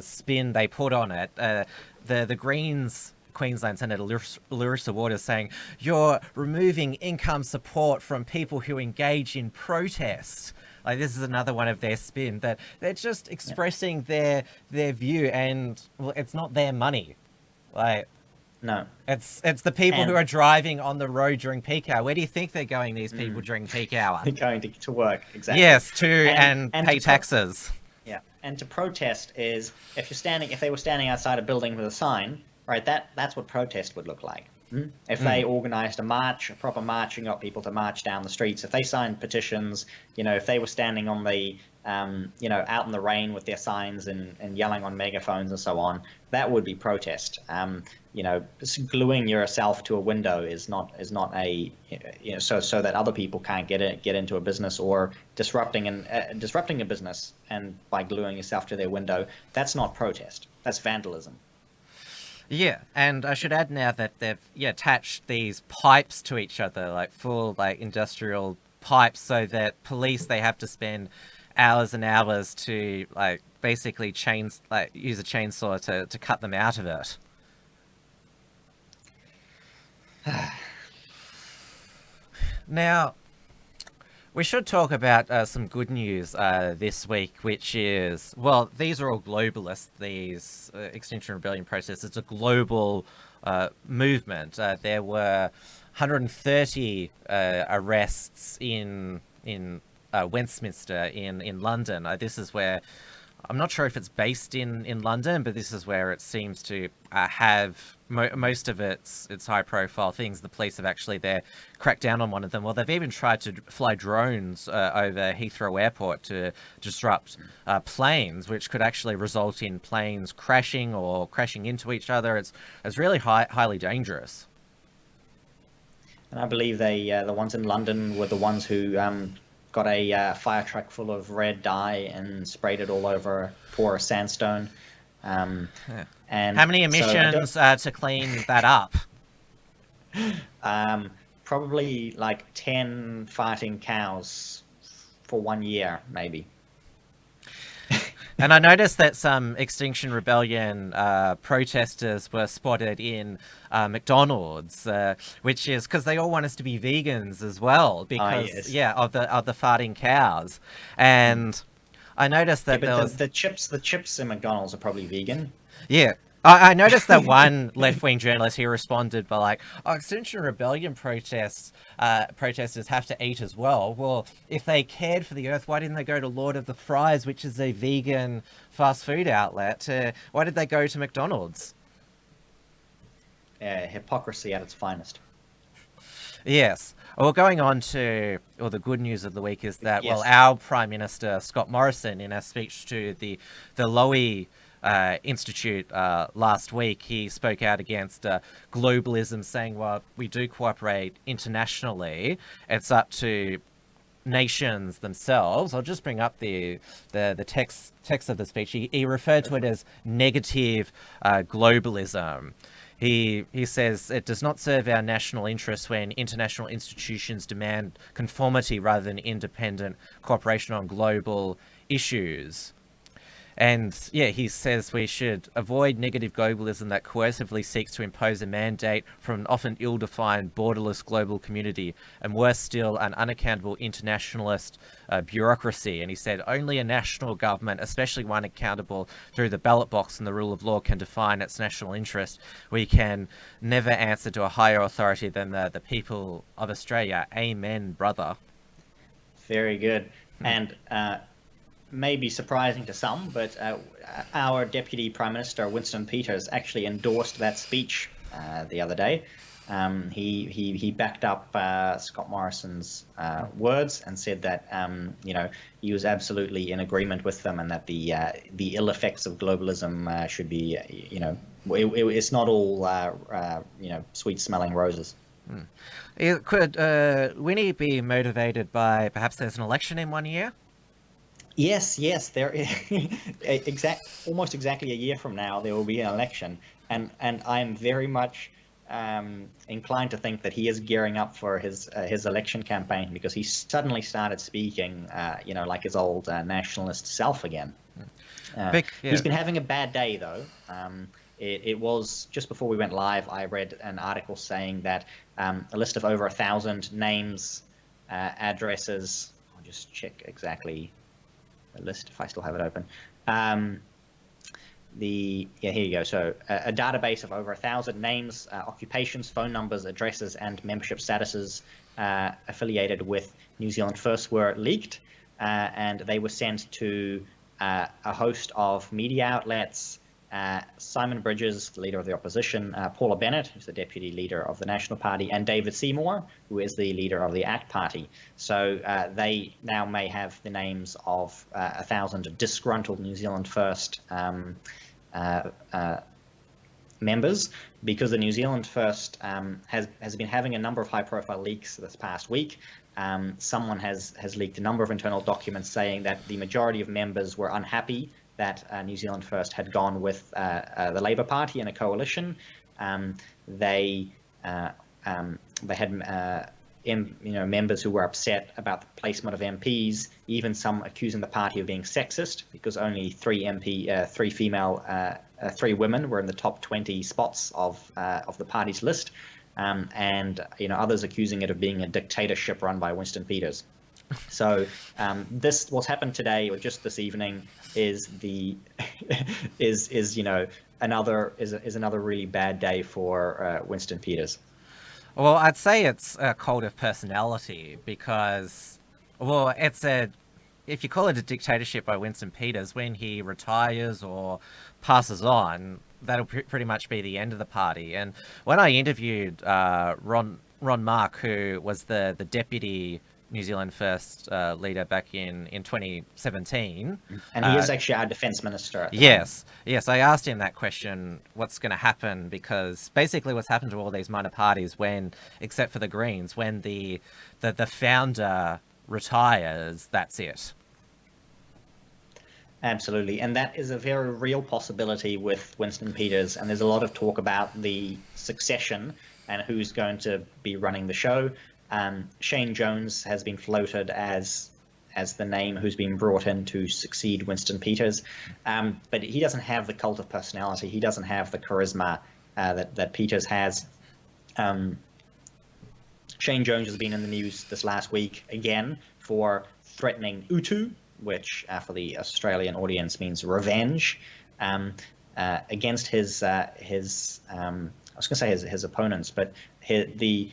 spin they put on it. The Greens Queensland Senator Larissa Waters saying, you're removing income support from people who engage in protests. Like, this is another one of their spin, that they're just expressing their view, and well, it's not their money. Like, no, it's the people who are driving on the road during peak hour. Where do you think they're going, these people, during peak hour? They're going to work, exactly. Yes, and pay taxes. Yeah, and to protest is, if they were standing outside a building with a sign, right, that's what protest would look like. If they organized a proper march, and got people to march down the streets, if they signed petitions, if they were standing on the, out in the rain with their signs and yelling on megaphones and so on, that would be protest. Gluing yourself to a window is not a, so that other people can't get into a business, or disrupting a business, and by gluing yourself to their window, that's not protest. That's vandalism. Yeah, and I should add now that they've attached these pipes to each other, like full industrial pipes, so that police, they have to spend hours and hours to basically use a chainsaw to cut them out of it. Now, we should talk about some good news this week, which is, well, these are all globalists, these Extinction Rebellion protests. It's a global movement. There were 130 arrests in Westminster in London. This is where, I'm not sure if it's based in London, but this is where it seems to have most of its high-profile things. The police have actually cracked down on one of them. Well, they've even tried to fly drones over Heathrow Airport to disrupt planes, which could actually result in planes crashing or crashing into each other. It's really highly dangerous. And I believe the ones in London were the ones who got a fire truck full of red dye and sprayed it all over poor sandstone. And how many emissions to clean that up? Probably like 10 farting cows for 1 year, maybe. And I noticed that some Extinction Rebellion protesters were spotted in McDonald's, which is because they all want us to be vegans as well, because yes. of the farting cows. And I noticed that there was the chips in McDonald's are probably vegan. Yeah. I noticed that one left-wing journalist, he responded by like, Extinction Rebellion protesters have to eat as well. Well, if they cared for the earth, why didn't they go to Lord of the Fries, which is a vegan fast food outlet? Why did they go to McDonald's? Hypocrisy at its finest. Yes. Well, going on to, the good news of the week is that, Yes. well, our Prime Minister, Scott Morrison, in a speech to the Lowy Institute last week, he spoke out against globalism, saying, well, we do cooperate internationally. It's up to nations themselves. I'll just bring up the text of the speech. He referred to it as negative globalism. He says it does not serve our national interests when international institutions demand conformity rather than independent cooperation on global issues. And yeah, he says we should avoid negative globalism that coercively seeks to impose a mandate from an often ill-defined, borderless global community, and worse still, an unaccountable internationalist bureaucracy. And he said only a national government, especially one accountable through the ballot box and the rule of law, can define its national interest. We can never answer to a higher authority than the people of Australia. Amen, brother. Very good. And may be surprising to some, but our Deputy Prime Minister, Winston Peters, actually endorsed that speech the other day. He backed up Scott Morrison's words and said that he was absolutely in agreement with them, and that the ill effects of globalism should be it's not all sweet smelling roses. Could Winnie be motivated by perhaps there's an election in 1 year? Yes, there is almost exactly a year from now there will be an election, and I'm very much inclined to think that he is gearing up for his election campaign, because he suddenly started speaking like his old nationalist self again. He's been having a bad day though. It was just before we went live, I read an article saying that a list of over 1,000 names, addresses. I'll just check exactly the list if I still have it open. Here you go. So a database of over 1,000 names, occupations, phone numbers, addresses, and membership statuses affiliated with New Zealand First were leaked, and they were sent to a host of media outlets. Simon Bridges, the leader of the opposition, Paula Bennett, who's the deputy leader of the National Party, and David Seymour, who is the leader of the ACT Party. So they now may have the names of 1,000 disgruntled New Zealand First members, because the New Zealand First has been having a number of high-profile leaks this past week. Someone has leaked a number of internal documents saying that the majority of members were unhappy that New Zealand First had gone with the Labour Party in a coalition. They had members who were upset about the placement of MPs, even some accusing the party of being sexist, because only three women were in the top 20 spots of the party's list, and others accusing it of being a dictatorship run by Winston Peters. So what's happened today, or just this evening, is another really bad day for Winston Peters. Well, I'd say it's a cult of personality because, well, if you call it a dictatorship by Winston Peters, when he retires or passes on, that'll pretty much be the end of the party. And when I interviewed Ron Mark, who was the deputy New Zealand First leader back in 2017. And he is actually our defence minister at the Yes, yes. I asked him that question, what's going to happen, because basically what's happened to all these minor parties when, except for the Greens, when the founder retires, that's it. Absolutely, and that is a very real possibility with Winston Peters, and there's a lot of talk about the succession and who's going to be running the show. Shane Jones has been floated as the name who's been brought in to succeed Winston Peters, but he doesn't have the cult of personality. He doesn't have the charisma that Peters has. Shane Jones has been in the news this last week again for threatening Utu, which for the Australian audience means revenge, against his I was going to say his opponents, but the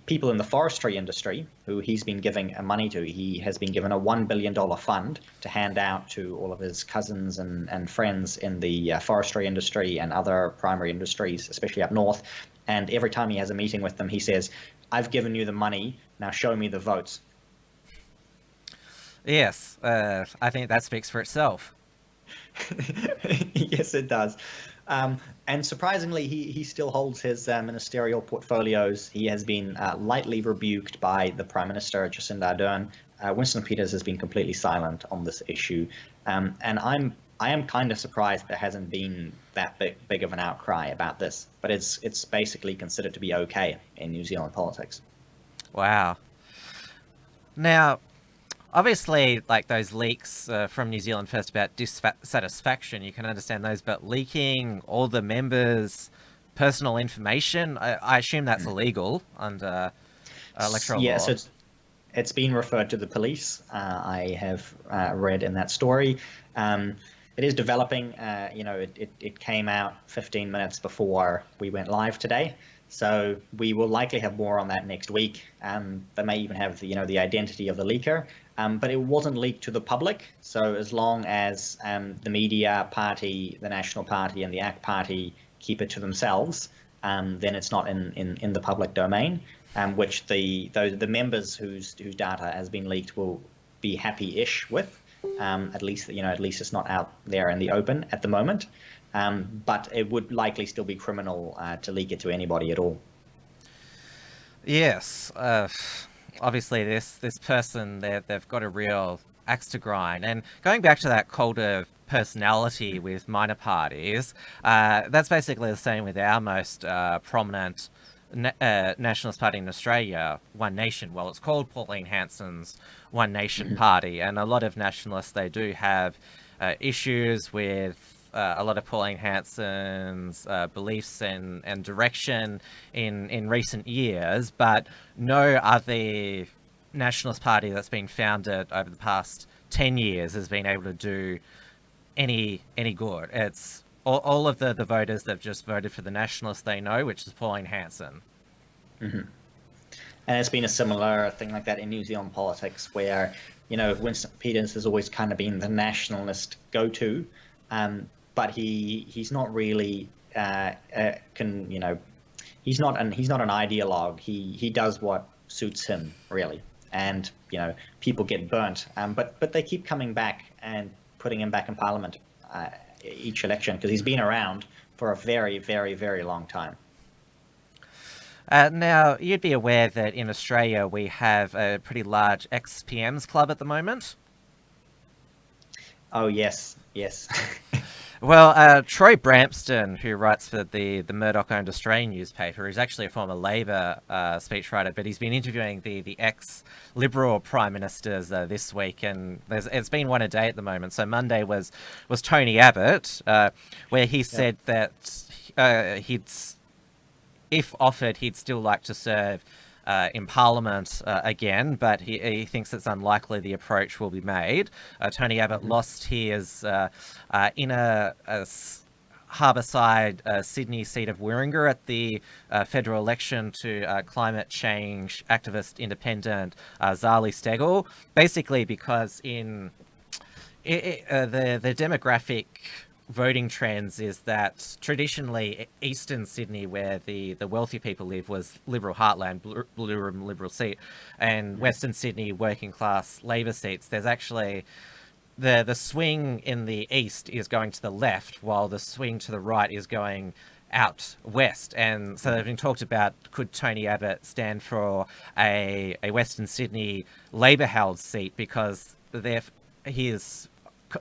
people in the forestry industry who he's been giving money to. He has been given a $1 billion fund to hand out to all of his cousins and friends in the forestry industry and other primary industries, especially up north. And every time he has a meeting with them, he says, "I've given you the money, now show me the votes." Yes, I think that speaks for itself. Yes, it does. And surprisingly, he still holds his ministerial portfolios. He has been lightly rebuked by the Prime Minister, Jacinda Ardern. Winston Peters has been completely silent on this issue. And I am kind of surprised there hasn't been that big of an outcry about this. But it's basically considered to be okay in New Zealand politics. Wow. Now, obviously, like those leaks from New Zealand First about dissatisfaction, you can understand those, but leaking all the members' personal information, I assume that's illegal under electoral law. Yeah, so it's been referred to the police. I have read in that story. It is developing. It came out 15 minutes before we went live today. So we will likely have more on that next week. They may even have the identity of the leaker. But it wasn't leaked to the public. So as long as the media party, the National Party, and the ACT Party keep it to themselves, then it's not in the public domain. Which the members whose data has been leaked will be happy-ish with. At least it's not out there in the open at the moment. But it would likely still be criminal to leak it to anybody at all. Yes. Obviously, this person, they've got a real axe to grind. And going back to that cult of personality with minor parties, that's basically the same with our most prominent nationalist party in Australia, One Nation. Well, it's called Pauline Hanson's One Nation Party, and a lot of nationalists, they do have issues with a lot of Pauline Hanson's beliefs and direction in recent years, but no other nationalist party that's been founded over the past 10 years has been able to do any good. It's all of the voters that have just voted for the nationalists they know, which is Pauline Hanson. Mm-hmm. And it's been a similar thing like that in New Zealand politics, where Winston Peters has always kind of been the nationalist go-to. But he's not really he's not an ideologue. He does what suits him, really, and people get burnt. But they keep coming back and putting him back in Parliament each election because he's been around for a very, very, very long time. Now, you'd be aware that in Australia we have a pretty large ex-PMs club at the moment. Oh yes. Well, Troy Brampston, who writes for the Murdoch-owned Australian newspaper, is actually a former Labor speechwriter, but he's been interviewing the ex-Liberal Prime Ministers this week, and it's been one a day at the moment. So Monday was Tony Abbott, where he said that if offered, he'd still like to serve in Parliament again, but he thinks it's unlikely the approach will be made. Tony Abbott lost his in Harbourside, Sydney seat of Warringah at the federal election to climate change activist independent Zali Steggall, basically because in the demographic voting trends is that traditionally eastern Sydney, where the wealthy people live, was Liberal heartland, blue room Liberal seat, and Western Sydney working class Labor seats. There's actually the swing in the east is going to the left, while the swing to the right is going out west. And so they've been talked about, could Tony Abbott stand for a Western Sydney Labor-held seat, because his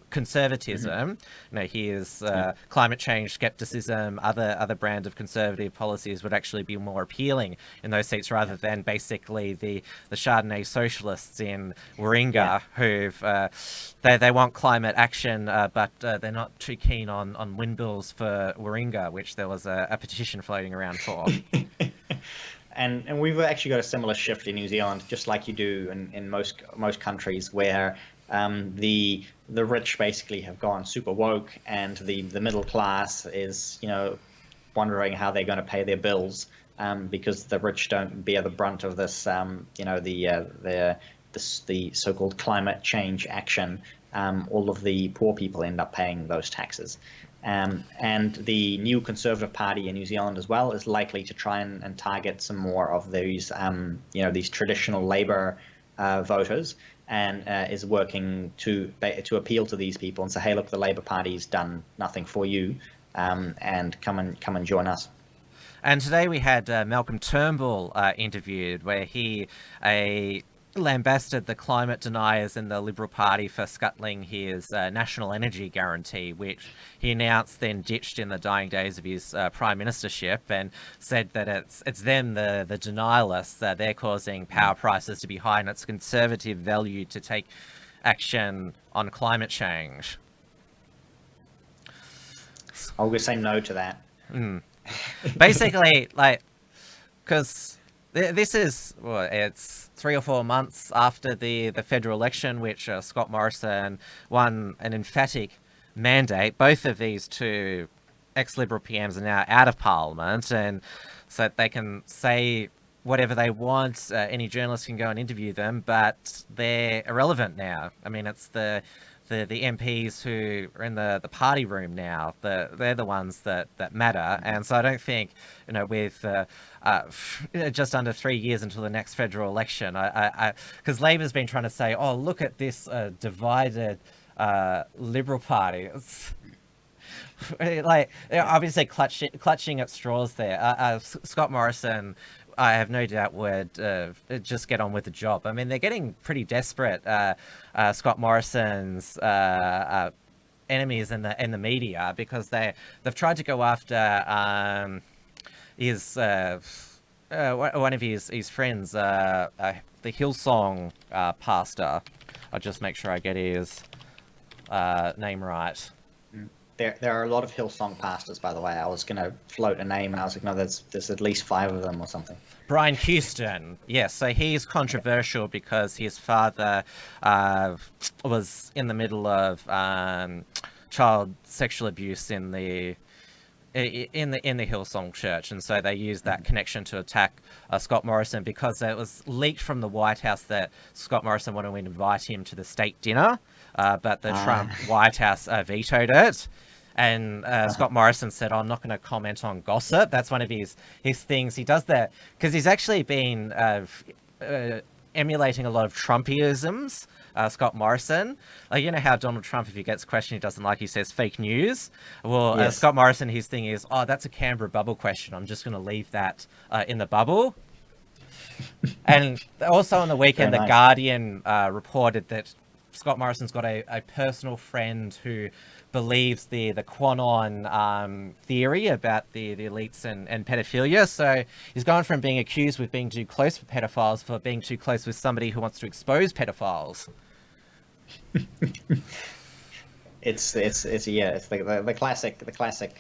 conservatism, his climate change skepticism, other brand of conservative policies would actually be more appealing in those seats, rather than basically the Chardonnay socialists in Warringah who've they want climate action, but they're not too keen on windmills for Warringah, which there was a petition floating around for. And we've actually got a similar shift in New Zealand, just like you do in most countries, where the rich basically have gone super woke, and the middle class is wondering how they're going to pay their bills, because the rich don't bear the brunt of this the so-called climate change action. All of the poor people end up paying those taxes. And the new Conservative Party in New Zealand as well is likely to try and target some more of these these traditional Labour voters, and is working to appeal to these people and say, hey, look, the Labour Party's done nothing for you, and come and join us. And today we had Malcolm Turnbull interviewed, where he lambasted the climate deniers in the Liberal Party for scuttling his national energy guarantee, which he announced then ditched in the dying days of his prime ministership, and said that it's them, the denialists, that they're causing power prices to be high, and it's conservative value to take action on climate change. I'll go say no to that. Basically, because this is, it's 3 or 4 months after the federal election, which Scott Morrison won an emphatic mandate. Both of these two ex-Liberal PMs are now out of Parliament, and so they can say whatever they want. Any journalist can go and interview them, but they're irrelevant now. I mean, it's the MPs who are in the party room now, they're the ones that matter. And so I don't think, with just under 3 years until the next federal election, because Labor's been trying to say, oh, look at this divided Liberal Party. It's, they're obviously clutching at straws there. Scott Morrison, I have no doubt, would just get on with the job. I mean, they're getting pretty desperate. Scott Morrison's enemies in the media, because they've tried to go after his one of his friends, the Hillsong pastor. I'll just make sure I get his name right. There are a lot of Hillsong pastors, by the way. I was going to float a name, and I was like, no, there's at least 5 of them or something. Brian Houston, yes. So he's controversial because his father was in the middle of child sexual abuse in the Hillsong church, and so they used that connection to attack Scott Morrison, because it was leaked from the White House that Scott Morrison wanted to invite him to the state dinner, but the Trump White House vetoed it. And Scott Morrison said, I'm not going to comment on gossip. That's one of his things. He does that because he's actually been emulating a lot of Trumpisms, Scott Morrison. Like, how Donald Trump, if he gets a question he doesn't like, he says fake news. Well, yes. Scott Morrison, his thing is, oh, that's a Canberra bubble question. I'm just going to leave that in the bubble. And also on the weekend, The Guardian reported that Scott Morrison's got a personal friend who believes the QAnon theory about the elites and pedophilia. So he's gone from being accused with being too close for pedophiles for being too close with somebody who wants to expose pedophiles. It's the classic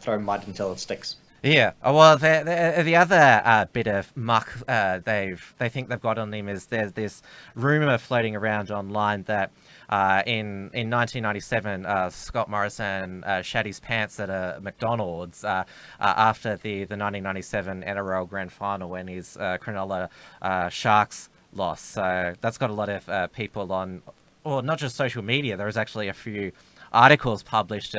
throw mud until it sticks. Yeah. Well, the other bit of muck they think they've got on them is there's this rumor floating around online that in 1997 Scott Morrison shat his pants at a McDonald's after the 1997 NRL Grand Final when his Cronulla Sharks lost. So that's got a lot of people on, or not just social media. There was actually a few articles published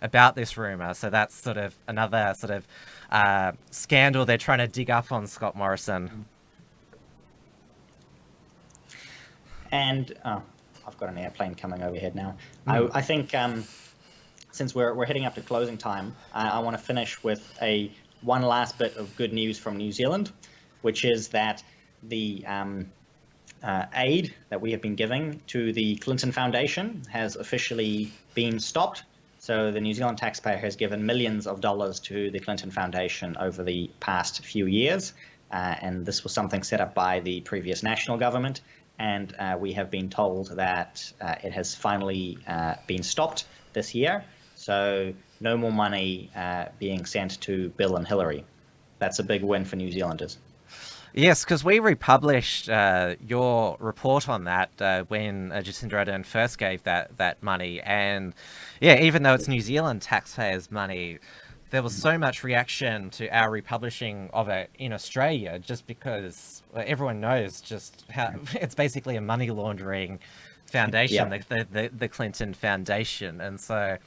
about this rumor. So that's sort of another sort of scandal they're trying to dig up on Scott Morrison. And I've got an airplane coming overhead now. I think since we're heading up to closing time, I want to finish with one last bit of good news from New Zealand, which is that the aid that we have been giving to the Clinton Foundation has officially been stopped. So the New Zealand taxpayer has given millions of dollars to the Clinton Foundation over the past few years, and this was something set up by the previous national government, and we have been told that it has finally been stopped this year. So no more money being sent to Bill and Hillary. That's a big win for New Zealanders. Yes, because we republished your report on that when Jacinda Ardern first gave that money. And yeah, even though it's New Zealand taxpayers' money, there was so much reaction to our republishing of it in Australia just because everyone knows just how it's basically a money laundering foundation, the Clinton Foundation. And so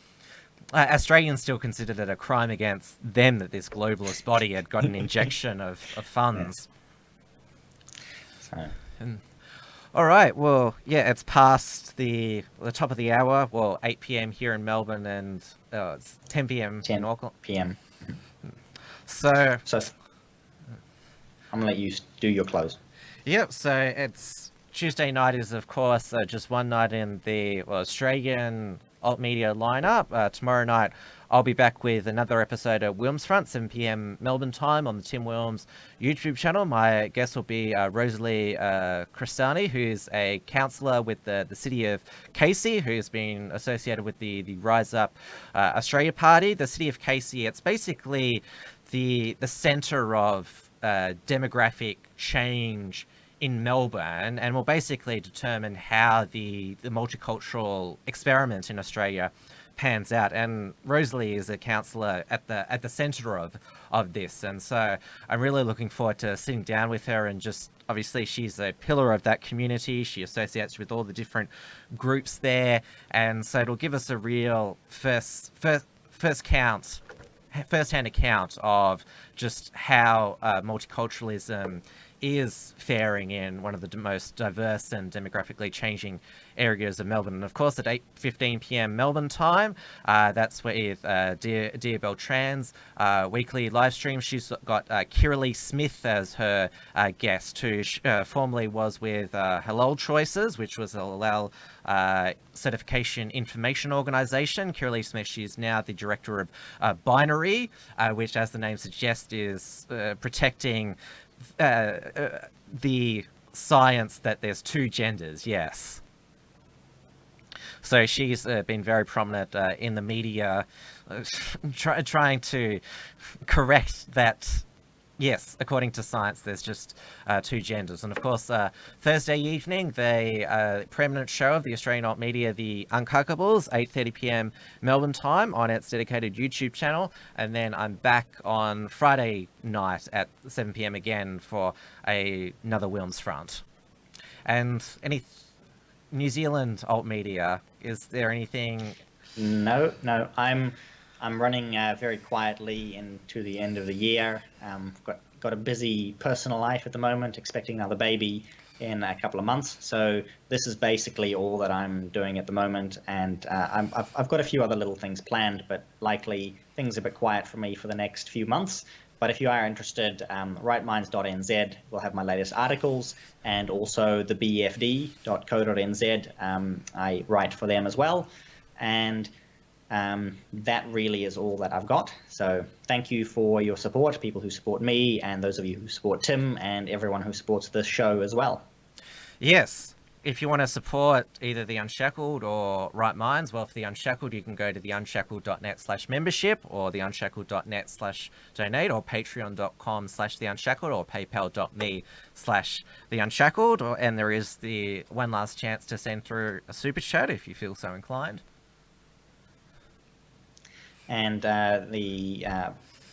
Australians still considered it a crime against them that this globalist body had got an injection of funds. All right, well, yeah, it's past the top of the hour. Well, 8 p.m. here in Melbourne, and it's 10 p.m. in Auckland. p.m. So I'm gonna let you do your close. Yep. So it's Tuesday night is of course just one night in the Australian alt media lineup. Tomorrow night I'll be back with another episode of Wilms Front, 7 p.m. Melbourne time on the Tim Wilms YouTube channel. My guest will be Rosalie Cristani, who's a councillor with the city of Casey, who's been associated with the Rise Up Australia Party. The city of Casey, it's basically the centre of demographic change in Melbourne, and will basically determine how the multicultural experiment in Australia pans out. And Rosalie is a councillor at the centre of this, and so I'm really looking forward to sitting down with her. And just obviously she's a pillar of that community. She associates with all the different groups there, and so it'll give us a real first-hand account of just how multiculturalism is faring in one of the most diverse and demographically changing areas of Melbourne. And of course, at 8:15 p.m. Melbourne time, that's with Dear Bell Trans weekly live stream. She's got Kiralee Smith as her guest, who formerly was with Halal Choices, which was a halal certification information organization. Kiralee Smith, she's now the director of Binary, which, as the name suggests, is protecting the science that there's two genders. Yes. So she's been very prominent in the media, trying to correct that. Yes, according to science, there's just two genders. And of course, Thursday evening, the permanent show of the Australian alt media, The Uncockables, 8:30 p.m. Melbourne time on its dedicated YouTube channel. And then I'm back on Friday night at 7 p.m. again for another Wilms Front. And any New Zealand alt media, is there anything? No. I'm running very quietly into the end of the year. Got a busy personal life at the moment, expecting another baby in a couple of months. So this is basically all that I'm doing at the moment. And I've got a few other little things planned, but likely things are a bit quiet for me for the next few months. But if you are interested, rightminds.nz will have my latest articles, and also the bfd.co.nz. I write for them as well. And that really is all that I've got. So thank you for your support, people who support me, and those of you who support Tim, and everyone who supports this show as well. Yes. if you want to support either the Unshackled or Right Minds, well, for the Unshackled, you can go to the unshackled.net/membership or the unshackled.net/donate or patreon.com/theunshackled or paypal.me/theunshackled. And there is the one last chance to send through a super chat if you feel so inclined. And the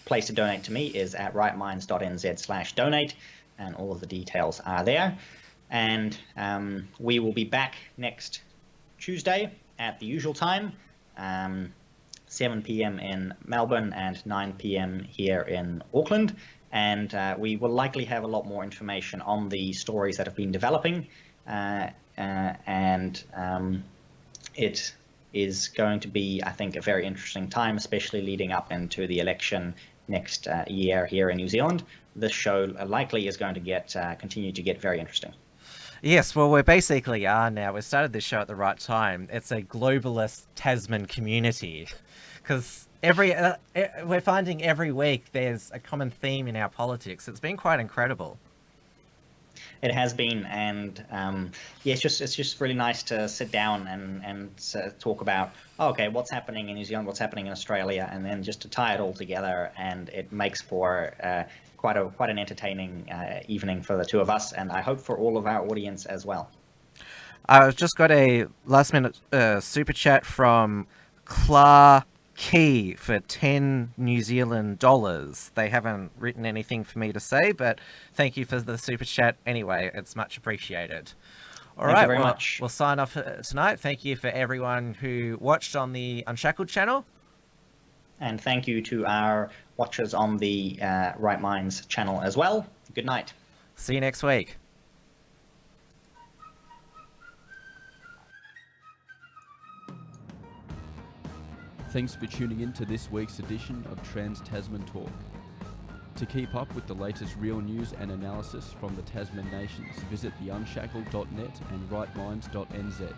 place to donate to me is at rightminds.nz/donate, and all of the details are there. And we will be back next Tuesday at the usual time, 7 p.m. in Melbourne and 9 p.m. here in Auckland. And we will likely have a lot more information on the stories that have been developing. It is going to be, I think, a very interesting time, especially leading up into the election next year here in New Zealand. This show likely is going to continue to get very interesting. Yes, well, we basically are now. We started this show at the right time. It's a globalist Tasman community, because we're finding every week there's a common theme in our politics. It's been quite incredible. It has been, and it's just really nice to sit down and talk about, what's happening in New Zealand, what's happening in Australia, and then just to tie it all together, and it makes for quite an entertaining evening for the two of us, and I hope for all of our audience as well. I've just got a last minute super chat from Cla Key for 10 New Zealand dollars. They haven't written anything for me to say, but thank you for the super chat anyway. It's much appreciated. All right, thank you very much. We'll sign off tonight. Thank you for everyone who watched on the Unshackled channel. And thank you to our watchers on the Right Minds channel as well. Good night. See you next week. Thanks for tuning in to this week's edition of Trans-Tasman Talk. To keep up with the latest real news and analysis from the Tasman nations, visit theunshackled.net and rightminds.nz.